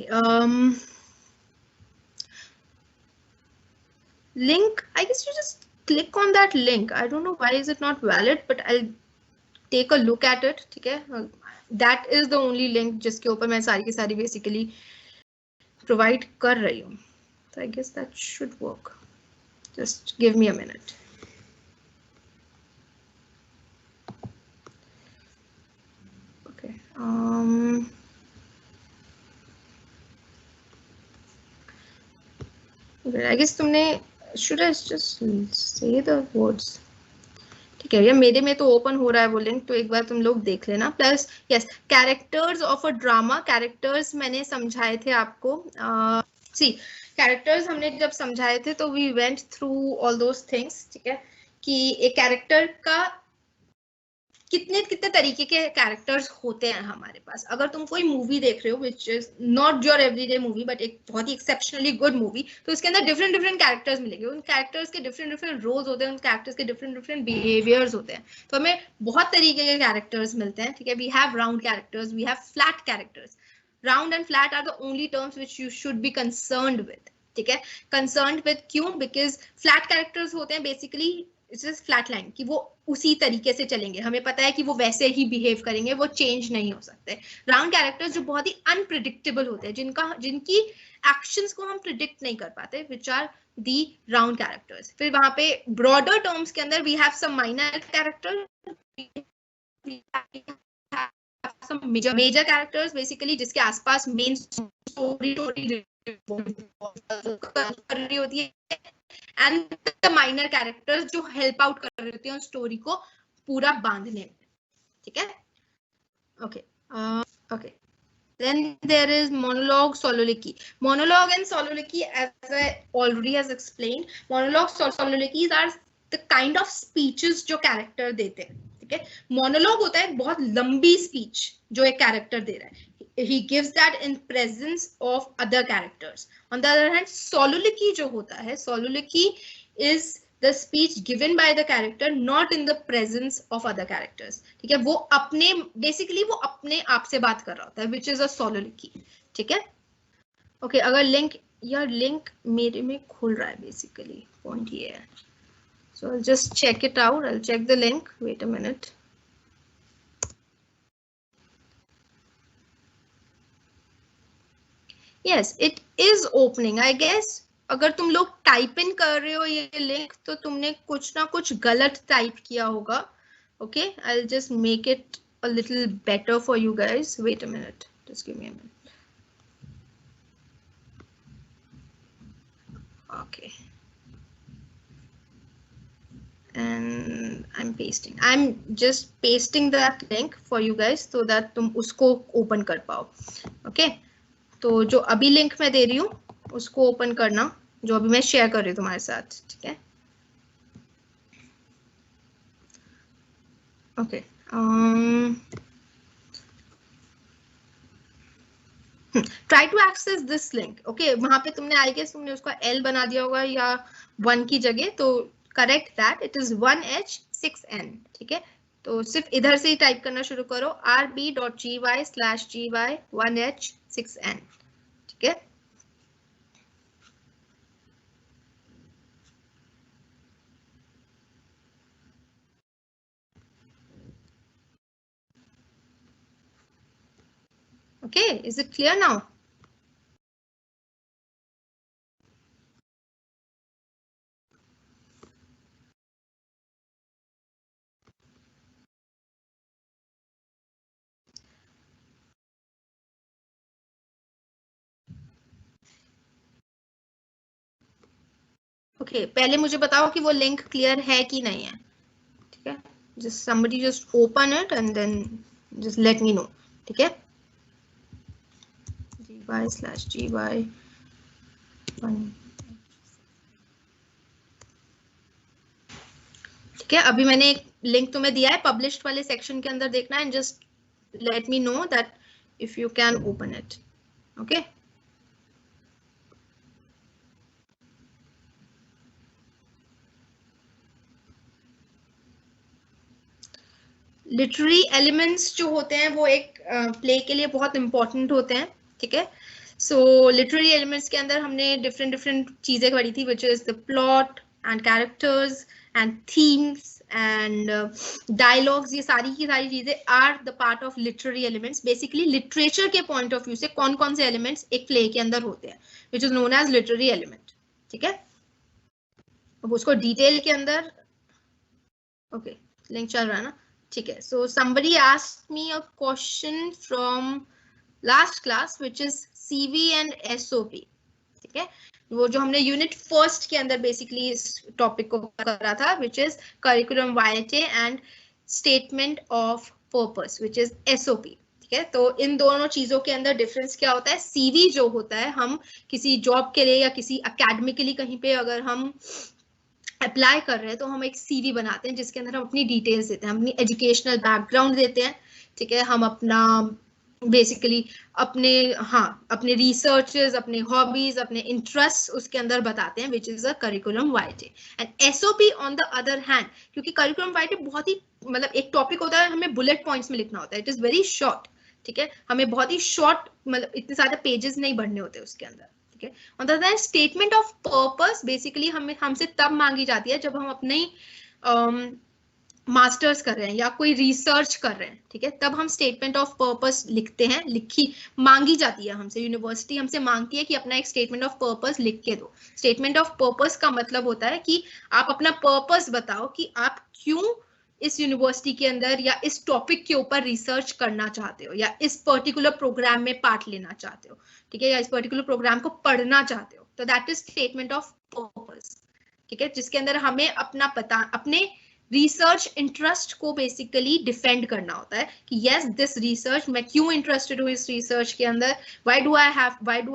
Link, I guess you just click on that link. I don't know why is it not valid but I take a look at it. ठीक है, that is the only link जिसके ऊपर मैं सारी की सारी बेसिकली प्रोवाइड कर रही हूँ. So I guess that should work. Just give me a minute. Okay. Okay, I guess तुमने should I just say the words? ठीक है, या मेरे में तो ओपन हो रहा है वो लिंक, तो एक बार तुम लोग देख लेना. Plus yes, characters of a drama, characters मैंने समझाए थे आपको. सी कैरेक्टर्स हमने जब समझाए थे तो we went through all those things. ठीक है, कि एक कैरेक्टर का कितने कितने तरीके के कैरेक्टर्स होते हैं हमारे पास. अगर तुम कोई मूवी देख रहे हो which is not your everyday movie but एक बहुत ही एक्सेप्शनली गुड मूवी, तो उसके अंदर डिफरेंट डिफरेंट कैरेक्टर्स मिलेंगे. उन कैरेक्टर्स के डिफरेंट डिफरेंट रोल्स होते हैं, उन कैरेक्टर्स के डिफरेंट डिफरेंट बिहेवियर्स होते हैं. तो हमें बहुत तरीके के कैरेक्टर्स मिलते हैं. ठीक है, we have round characters, we have flat characters. Round and flat are the only terms which you should be concerned with. ठीक है, कंसर्न्ड विद क्यों? बिकॉज फ्लैट कैरेक्टर्स होते हैं बेसिकली फ्लैट लाइन, कि वो उसी तरीके से चलेंगे, हमें पता है कि वो वैसे ही बिहेव करेंगे, वो चेंज नहीं हो सकते. राउंड कैरेक्टर्स जो बहुत ही अनप्रिडिक्टेबल होते हैं, जिनकी एक्शंस को हम प्रिडिक्ट नहीं कर पाते, which are the round characters. फिर वहां पे ब्रॉडर टर्म्स के अंदर we have some minor character, major characters basically जिसके आसपास मेन स्टोरी कर रही होती है, एंड द माइनर कैरेक्टर्स जो हेल्प आउट कर रहे होते हैं स्टोरी को पूरा बांधने में. ठीक है, okay okay. Then there is monologue, soliloquy. Monologue and soliloquy, as I already has explained, monologue, soliloquies are the kind of speeches जो character देते हैं. ठीक है, monologue होता है बहुत लंबी speech जो एक character दे रहा है. He gives that in presence of other characters. On the other hand, soliloquy जो होता है, soliloquy is the speech given by the character not in the presence of other characters. ठीक है, वो अपने बेसिकली वो अपने आप से बात कर रहा होता है, which is a soliloquy. ठीक है, ओके. अगर लिंक या लिंक मेरे में खुल रहा है बेसिकली, पॉइंट ये है. So I'll just check it out. I'll check the link. Wait a minute. Yes, it is opening. I guess अगर तुम लोग टाइप इन कर रहे हो ये लिंक तो तुमने कुछ ना कुछ गलत टाइप किया होगा. Okay, I'll just make it a little better for you guys. Wait a minute. Just give me a minute. Okay. And I'm pasting. I'm just pasting that link for you guys so that तुम उसको open कर पाओ. Okay. तो जो अभी link मैं दे रही हूँ उसको ओपन करना, जो अभी मैं शेयर कर रही हूँ तुम्हारे साथ. ठीक है, okay. Try to access this link. Okay, वहां पे तुमने आई गेस तुमने उसका L बना दिया होगा या 1 की जगह, तो correct that, it is 1H6N. ठीक है, तो सिर्फ इधर से ही टाइप करना शुरू करो, rb.gy/gy 1H6N. ठीक है, okay, is it clear now? Okay, पहले मुझे बताओ कि वो लिंक क्लियर है कि नहीं है, ठीक है? Just somebody just open it and then just let me know, ठीक है? gy/gy1, ठीक है? अभी मैंने एक लिंक तुम्हें दिया है, पब्लिश्ड वाले सेक्शन के अंदर देखना है, just let me know that if you can open it, okay? Literary elements जो होते हैं वो एक प्ले के लिए बहुत इंपॉर्टेंट होते हैं, ठीक है? सो लिटरेरी एलिमेंट्स के अंदर हमने डिफरेंट चीजें पढ़ी थी, which is the plot and characters and themes and dialogues, ये सारी की सारी चीजें are the part of literary elements. Basically literature के पॉइंट ऑफ व्यू से कौन कौन से एलिमेंट्स एक प्ले के अंदर होते हैं, which is known as literary element, ठीक है? अब उसको डिटेल के अंदर, ओके, लिंक चल रहा है ना, ठीक है? So somebody asked me a question from last class which is CV and SOP, ठीक है? वो जो हमने यूनिट फर्स्ट के अंदर बेसिकली इस टॉपिक को करा था, which is curriculum vitae and statement of purpose which is SOP, ठीक है? तो इन दोनों चीजों के अंदर डिफरेंस क्या होता है? CV जो होता है, हम किसी जॉब के लिए या किसी अकेडमिकली कहीं पे अगर हम अप्लाई कर रहे हैं तो हम एक सीवी बनाते हैं जिसके अंदर हम अपनी डिटेल्स देते हैं, हम अपनी एजुकेशनल बैकग्राउंड देते हैं, ठीक है? हम अपना बेसिकली अपने रिसर्चेस, अपने हॉबीज, अपने इंटरेस्ट उसके अंदर बताते हैं, which is a curriculum vitae. And SOP on the other hand, क्योंकि करिकुलम वाइटे बहुत ही मतलब एक टॉपिक होता है, हमें बुलेट पॉइंट्स में लिखना होता है, इट इज वेरी शॉर्ट, ठीक है? हमें बहुत ही शॉर्ट, मतलब इतने सारे पेजेस नहीं भरने होते उसके अंदर, ठीक है? On the other hand statement of purpose basically हमसे तब मांगी जाती है जब हम अपनी मास्टर्स कर रहे हैं या कोई रिसर्च कर रहे हैं, ठीक है? तब हम स्टेटमेंट ऑफ पर्पस लिखते हैं, मांगी जाती है हमसे, यूनिवर्सिटी हमसे मांगती है कि अपना एक स्टेटमेंट ऑफ पर्पस लिख के दो। स्टेटमेंट ऑफ पर्पस का मतलब होता है कि आप अपना पर्पस बताओ कि आप क्यों इस यूनिवर्सिटी के अंदर या इस टॉपिक के ऊपर रिसर्च करना चाहते हो या इस पर्टिकुलर प्रोग्राम में पार्ट लेना चाहते हो, ठीक है? या इस पर्टिकुलर प्रोग्राम को पढ़ना चाहते हो, तो that is statement of purpose, ठीक है? जिसके अंदर हमें अपने रिसर्च इंटरेस्ट को बेसिकली डिफेंड करना होता है कि यस दिस रिसर्च, मैं क्यों इंटरेस्टेड हूँ इस रिसर्च के अंदर, why do I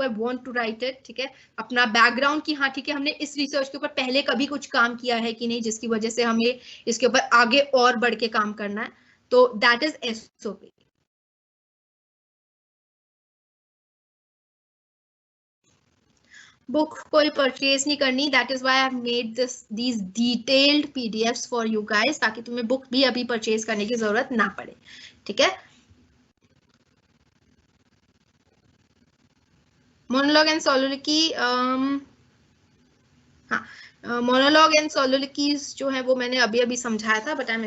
want to write it, ठीक है? अपना बैकग्राउंड की, हाँ ठीक है, हमने इस रिसर्च के ऊपर पहले कभी कुछ काम किया है कि नहीं जिसकी वजह से हमें इसके ऊपर आगे और बढ़ के काम करना है, तो दैट इज एसओपी। बुक कोई परचेज नहीं करनी, that is why I have made these detailed PDFs for you guys, ताकि तुम्हें बुक भी अभी परचेज करने की जरूरत ना पड़े, ठीक है? मोनोलॉग एंड सोलोलिकी, हाँ, मोनोलॉग एंड सोलोलिकीज जो है वो मैंने अभी समझाया था, but I am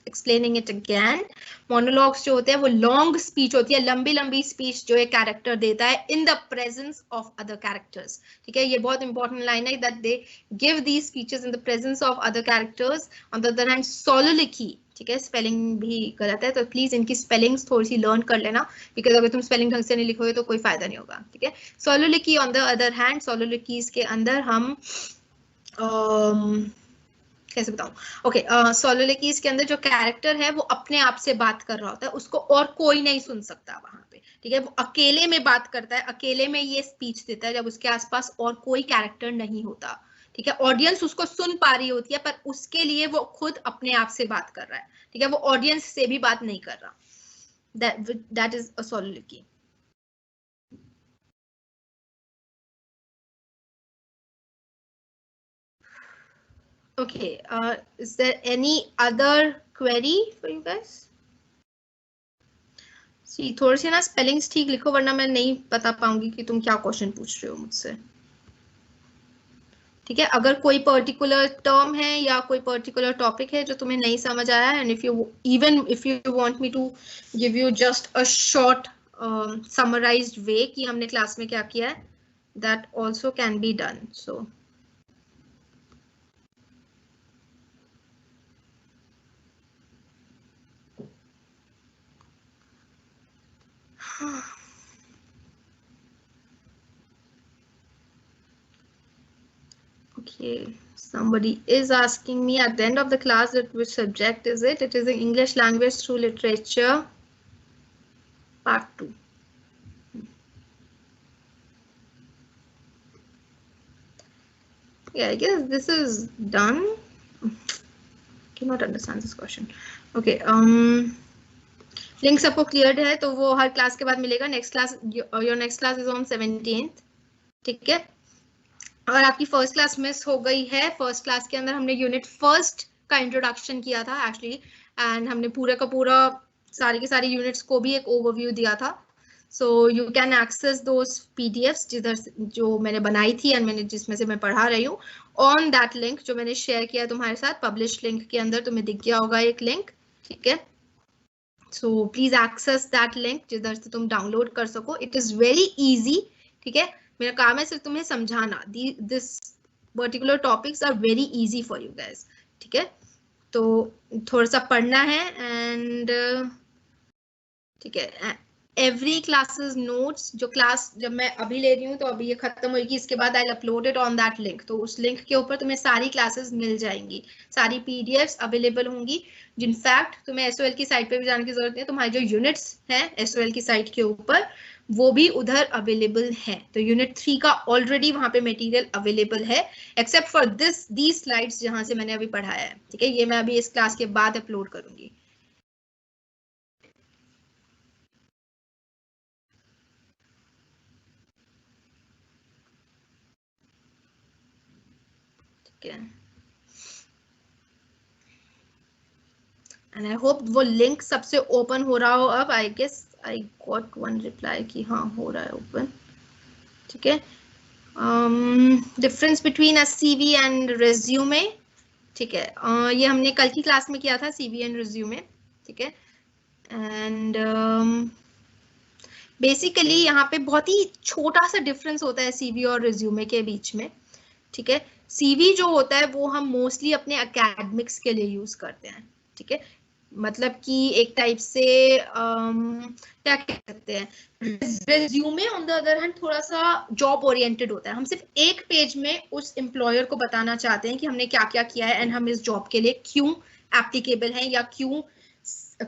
explaining it again. Monologues जो होते हैं वो लॉन्ग स्पीच होती है, लंबी स्पीच जो एक कैरेक्टर देता है in the presence of other characters, ठीक है? ये बहुत इंपॉर्टेंट लाइन है, that they give these speeches in the presence of other characters. On the other hand soliloquy, ठीक है, स्पेलिंग भी गलत है तो प्लीज इनकी स्पेलिंग्स थोड़ी सी लर्न कर लेना, बिकॉज अगर तुम स्पेलिंग ढंग से नहीं लिखोगे तो कोई फायदा नहीं होगा, ठीक है? सोलोलिकी ऑन द अदर हैंड, सोलोलिकीज के अंदर हम कैसे बताऊं, ओके, सोलोलिकीज के अंदर जो कैरेक्टर है वो अपने आप से बात कर रहा होता है, उसको और कोई नहीं सुन सकता वहां पे, ठीक है? वो अकेले में बात करता है, अकेले में ये स्पीच देता है जब उसके आसपास और कोई कैरेक्टर नहीं होता, ठीक है? ऑडियंस उसको सुन पा रही होती है पर उसके लिए वो खुद अपने आप से बात कर रहा है, ठीक है? वो ऑडियंस से भी बात नहीं कर रहा, that is a soliloquy. Okay, is there any other query for you guys? सी थोड़ी सी ना स्पेलिंग्स ठीक लिखो वरना मैं नहीं बता पाऊंगी कि तुम क्या क्वेश्चन पूछ रहे हो मुझसे, ठीक है? अगर कोई पर्टिकुलर टर्म है या कोई पर्टिकुलर टॉपिक है जो तुम्हें नहीं समझ आया, and if you want me to give you just a short summarised way कि हमने क्लास में क्या किया है, that also can be done. So Okay, somebody is asking me at the end of the class that which subject is it? It is the English language through literature, part 2. Yeah, I guess this is done. Cannot understand this question. Okay, link सबको cleared है तो वो हर class के बाद मिलेगा. Next class, your next class is on 17th. ठीक है, और आपकी फर्स्ट क्लास मिस हो गई है. फर्स्ट क्लास के अंदर हमने यूनिट फर्स्ट का इंट्रोडक्शन किया था एक्चुअली, एंड हमने पूरा का पूरा सारी की सारी यूनिट्स को भी एक ओवरव्यू दिया था. So you can access those PDFs जिधर जो मैंने बनाई थी एंड मैंने जिसमें से मैं पढ़ा रही हूँ ऑन दैट लिंक जो मैंने शेयर किया तुम्हारे साथ. पब्लिश लिंक के अंदर तुम्हें दिख गया होगा एक लिंक. ठीक है, so please access that link जिधर से तुम डाउनलोड कर सको. It is very easy. ठीक है, मेरा काम है सिर्फ तुम्हें समझाना. This particular topics are very easy for you guys. ठीक है, तो थोड़ा सा पढ़ना है एंड ठीक है. एवरी क्लासेस नोट्स जो क्लास जब मैं अभी ले रही हूँ तो अभी ये खत्म होगी, इसके बाद I upload it on that link. तो उस लिंक के ऊपर तुम्हें सारी क्लासेस मिल जाएंगी, सारी पीडीएफ्स अवेलेबल होंगी. जिन फैक्ट तुम्हें एसओएल की साइट पे भी जाने की जरूरत नहीं है. तुम्हारे जो यूनिट्स हैं एसओएल की साइट के ऊपर वो भी उधर अवेलेबल है. तो यूनिट 3 का ऑलरेडी वहां पे मटेरियल अवेलेबल है एक्सेप्ट फॉर दीज स्लाइड्स जहां से मैंने अभी पढ़ाया है. ठीक है, ये मैं अभी इस क्लास के बाद अपलोड करूंगी. एंड आई होप वो लिंक सबसे ओपन हो रहा हो अब. I guess I got one reply कि हाँ हो रहा है ओपन. ठीक है, difference between a CV and resume. ठीक है, ये हमने कल की क्लास में किया था सीवी एंड रिज्यूमे. ठीक है, एंड बेसिकली यहाँ पे बहुत ही छोटा सा डिफरेंस होता है सीवी और रिज्यूमे के बीच में. ठीक है, सीवी जो होता है वो हम मोस्टली अपने एकेडमिक्स के लिए यूज करते हैं. ठीक है, मतलब कि एक टाइप से क्या कह सकते हैं, resume on the other hand थोड़ा सा जॉब ओरिएंटेड होता है. हम सिर्फ एक पेज में उस एम्प्लॉयर को बताना चाहते हैं कि हमने क्या क्या किया है एंड हम इस जॉब के लिए क्यों एप्लीकेबल हैं या क्यों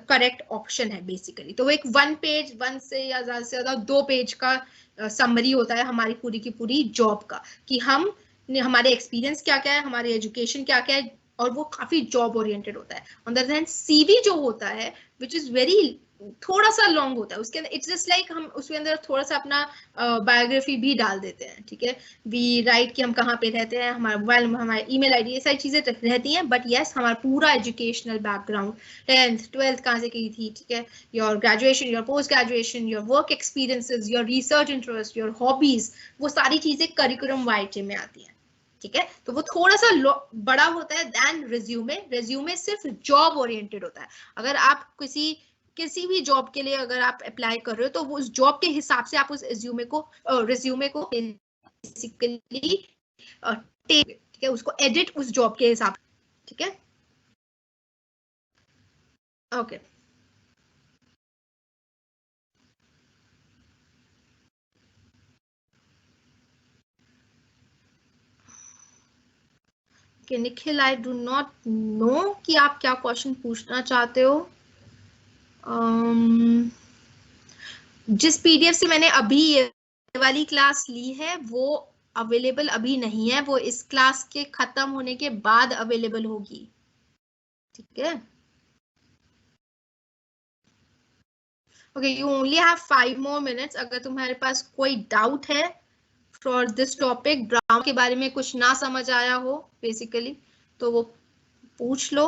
करेक्ट ऑप्शन है बेसिकली. तो वो एक वन से या ज्यादा से ज्यादा 2 पेज का समरी होता है हमारी पूरी की पूरी जॉब का, कि हम हमारे एक्सपीरियंस क्या क्या है, हमारी एजुकेशन क्या क्या है, और वो काफी जॉब ओरिएंटेड होता है. On the other hand CV जो होता है विच इज वेरी थोड़ा सा लॉन्ग होता है. उसके अंदर इट्स जस्ट लाइक हम उसके अंदर थोड़ा सा अपना बायोग्राफी भी डाल देते हैं. ठीक है, वी राइट कि हम कहाँ पे रहते हैं, हमारा मोबाइल, हमारा ईमेल आईडी, ये सारी चीजें रहती हैं. बट यस, हमारा पूरा एजुकेशनल बैकग्राउंड, 10th 12th कहाँ से की थी, ठीक है, your graduation, your post graduation, your work experiences, your research interest, your hobbies, वो सारी चीजें करिकुलम वाइटे में आती हैं. ठीक है, तो वो थोड़ा सा बड़ा होता है देन रिज्यूमे. रिज्यूमे सिर्फ जॉब ओरिएंटेड होता है. अगर आप किसी भी जॉब के लिए अगर आप अप्लाई कर रहे हो तो वो उस जॉब के हिसाब से आप उस रिज्यूमे को बेसिकली ठीक है, उसको एडिट उस जॉब के हिसाब. ठीक है, okay. Nikhil, I do not know कि आप क्या क्वेश्चन पूछना चाहते हो. जिस पीडीएफ से मैंने अभी ये वाली क्लास ली है वो अवेलेबल अभी नहीं है, वो इस क्लास के खत्म होने के बाद अवेलेबल होगी. ठीक है, okay, you only have 5 more minutes. अगर तुम्हारे पास कोई डाउट है फॉर दिस टॉपिक, ब्राउन के बारे में कुछ ना समझ आया हो बेसिकली, तो वो पूछ लो,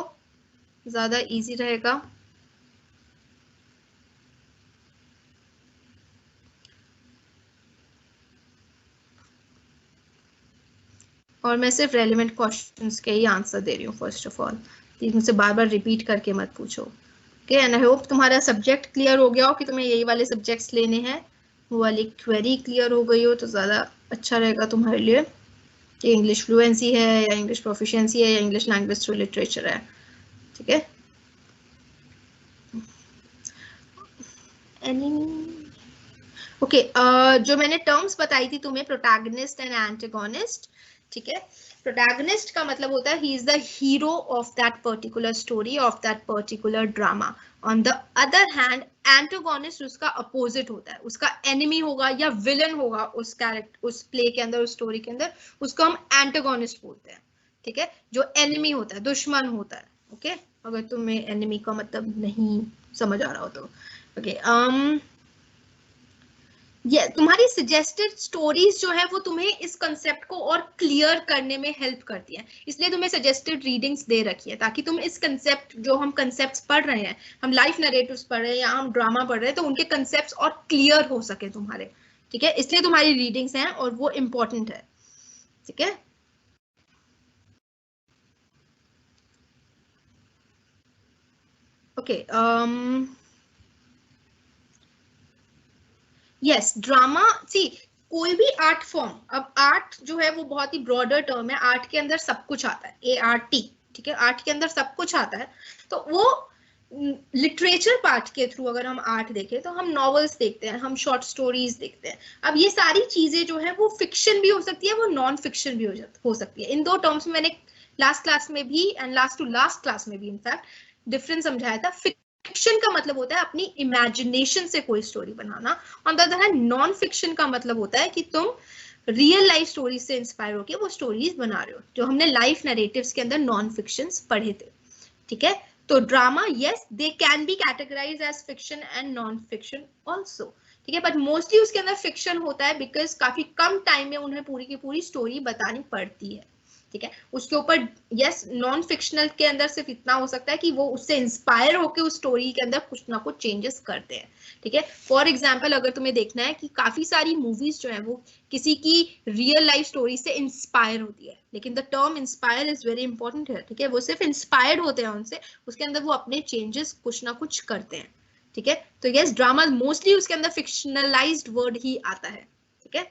ज्यादा इजी रहेगा. और मैं सिर्फ रेलिवेंट क्वेश्चंस के ही आंसर दे रही हूँ. फर्स्ट ऑफ ऑल प्लीज मुझसे बार बार रिपीट करके मत पूछो. ओके, एंड आई होप तुम्हारा सब्जेक्ट क्लियर हो गया हो कि तुम्हें यही वाले सब्जेक्ट्स लेने हैं. वो वाली क्वेरी क्लियर हो गई हो तो ज़्यादा अच्छा रहेगा तुम्हारे लिए, कि इंग्लिश फ्लुएंसी है या इंग्लिश प्रोफिशिएंसी है या इंग्लिश लैंग्वेज थ्रू लिटरेचर है. ठीक है, ओके. जो मैंने टर्म्स बताई थी तुम्हें, प्रोटैगनिस्ट एंड एंटागोनिस्ट, ठीक है। प्रोटैगनिस्ट का मतलब होता है he is the hero of that particular story, of that particular drama. On the other hand antagonist उसका अपोजिट होता है, उसका एनिमी होगा या विलन होगा उस कैरेक्टर, उस प्ले के अंदर, उस स्टोरी के अंदर, उसको हम एंटागोनिस्ट बोलते हैं। ठीक है, जो एनिमी होता है, दुश्मन होता है। ओके, अगर तुम्हें एनिमी का मतलब नहीं समझ आ रहा हो तो ओके। ये तुम्हारी सजेस्टेड स्टोरीज जो है वो तुम्हें इस कंसेप्ट को और क्लियर करने में हेल्प करती है, इसलिए तुम्हें सजेस्टेड रीडिंग्स दे रखी है ताकि तुम इस कंसेप्ट, जो हम कंसेप्ट्स पढ़ रहे हैं, हम लाइफ नरेटिव्स पढ़ रहे हैं या हम ड्रामा पढ़ रहे हैं, तो उनके कंसेप्ट्स और क्लियर हो सके तुम्हारे। ठीक है, इसलिए तुम्हारी रीडिंग्स हैं और वो इम्पोर्टेंट है। ठीक है, ओके। यस, ड्रामा, सी कोई भी आर्ट फॉर्म, अब आर्ट जो है वो बहुत ही ब्रॉडर टर्म है, आर्ट के अंदर सब कुछ आता है, ART। ठीक है, आर्ट के अंदर सब कुछ आता है। तो वो लिटरेचर पार्ट के थ्रू अगर हम आर्ट देखें तो हम नॉवेल्स देखते हैं, हम शॉर्ट स्टोरीज देखते हैं। अब ये सारी चीजें जो है वो फिक्शन भी हो सकती है, वो नॉन फिक्शन भी हो सकती है। इन दो टर्म्स में मैंने लास्ट क्लास में भी and last to last class में भी इनफैक्ट डिफरेंस समझाया था। फिक्शन का मतलब होता है अपनी इमेजिनेशन से कोई story banana. On the other hand non fiction का मतलब होता है कि तुम रियल लाइफ स्टोरीज से इंस्पायर होकर वो स्टोरीज बना रहे हो, जो हमने लाइफ नरेटिव्स के अंदर नॉन फिक्शंस पढ़े थे। ठीक है, तो drama, yes, they can be categorise as fiction and non fiction also. ठीक है, बट मोस्टली उसके अंदर फिक्शन होता है बिकॉज काफी कम टाइम में उन्हें पूरी की पूरी स्टोरी बतानी पड़ती है। ठीक है, उसके ऊपर यस, नॉन फिक्शनल के अंदर सिर्फ इतना हो सकता है कि वो उससे इंस्पायर होकर उस स्टोरी के अंदर कुछ ना कुछ चेंजेस करते हैं। ठीक है, फॉर एग्जाम्पल अगर तुम्हें देखना है कि काफी सारी मूवीज जो है वो किसी की रियल लाइफ स्टोरी से इंस्पायर होती है, लेकिन the term inspire is very important है। ठीक है, वो सिर्फ इंस्पायर्ड होते हैं उनसे, उसके अंदर वो अपने चेंजेस कुछ ना कुछ करते हैं। ठीक है, तो यस, ड्रामा मोस्टली उसके अंदर फिक्शनलाइज्ड वर्ड ही आता है। ठीक है,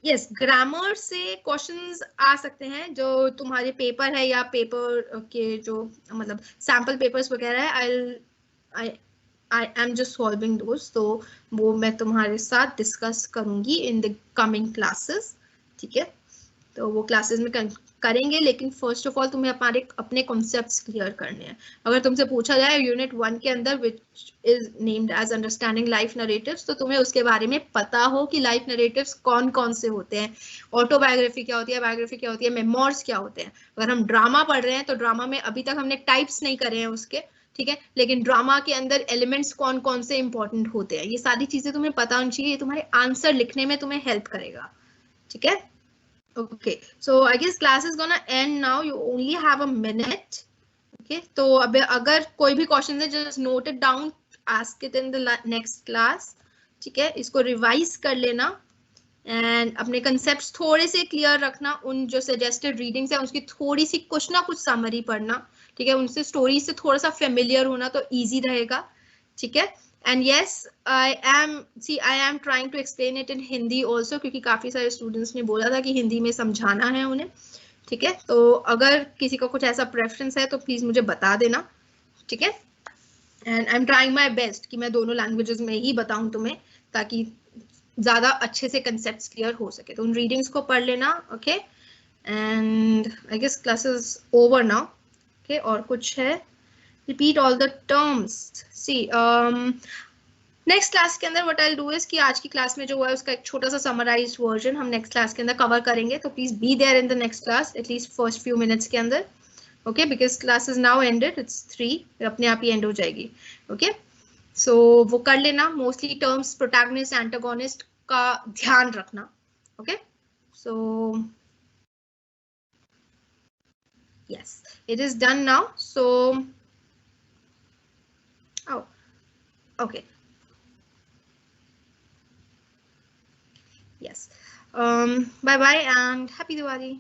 यस, ग्रामर से क्वेश्चंस आ सकते हैं, जो तुम्हारे पेपर है या पेपर के जो मतलब सैम्पल पेपर्स वगैरह है, आई एम जस्ट सॉल्विंग दोस, तो वो मैं तुम्हारे साथ डिस्कस करूंगी इन द कमिंग क्लासेस। ठीक है, तो वो क्लासेस में करेंगे, लेकिन फर्स्ट ऑफ ऑल तुम्हें हमारे अपने कॉन्सेप्ट्स क्लियर करने हैं। अगर तुमसे पूछा जाए यूनिट 1 के अंदर which is named as understanding life narratives, तो तुम्हें उसके बारे में पता हो कि लाइफ नरेटिव्स कौन कौन से होते हैं, ऑटोबायोग्राफी क्या होती है, बायोग्राफी क्या होती है, मेमोर्स क्या होते हैं। अगर हम ड्रामा पढ़ रहे हैं तो ड्रामा में अभी तक हमने टाइप्स नहीं करे हैं उसके, ठीक है, लेकिन ड्रामा के अंदर एलिमेंट्स कौन कौन से इंपॉर्टेंट होते हैं, ये सारी चीजें तुम्हें पता होनी चाहिए, ये तुम्हारे आंसर लिखने में तुम्हें हेल्प करेगा। ठीक है, okay, so I guess class is gonna end now, you only have a minute. Okay, तो अब अगर कोई भी क्वेश्चन है just note it down, ask it in the next class. ठीक है, इसको रिवाइज कर लेना एंड अपने कंसेप्ट्स थोड़े से क्लियर रखना, उन जो सजेस्टेड रीडिंग्स है उसकी थोड़ी सी कुछ ना कुछ समरी पढ़ना। ठीक है, उनसे स्टोरी से थोड़ा सा फेमिलियर होना तो इजी रहेगा। ठीक है, and yes, I am trying to explain it in Hindi also, क्योंकि काफी सारे स्टूडेंट्स ने बोला था कि हिंदी में समझाना है उन्हें। ठीक है, तो अगर किसी का कुछ ऐसा प्रेफरेंस है तो प्लीज मुझे बता देना। ठीक है, and I am trying my best कि मैं दोनों लैंग्वेजेस में ही बताऊं तुम्हें, ताकि ज्यादा अच्छे से कंसेप्ट्स क्लियर हो सके। तो उन रीडिंग्स को पढ़ लेना। Okay, and I guess class is over now. Okay, और कुछ है? repeat all the terms. See, next class के अंदर what I will do is कि आज की क्लास में जो हुआ है उसका एक छोटा सा समराइज्ड वर्जन हम नेक्स्ट क्लास के अंदर कवर करेंगे, तो please be there in the next class at least first few minutes के अंदर। Okay, because class is now ended, it's 3, अपने आप ही एंड हो जाएगी। ओके, सो वो कर लेना, मोस्टली टर्म्स प्रोटैगनिस्ट एंटागोनिस्ट का ध्यान रखना। Okay, so yes, it is done now. So oh, okay, yes, bye bye and happy Diwali.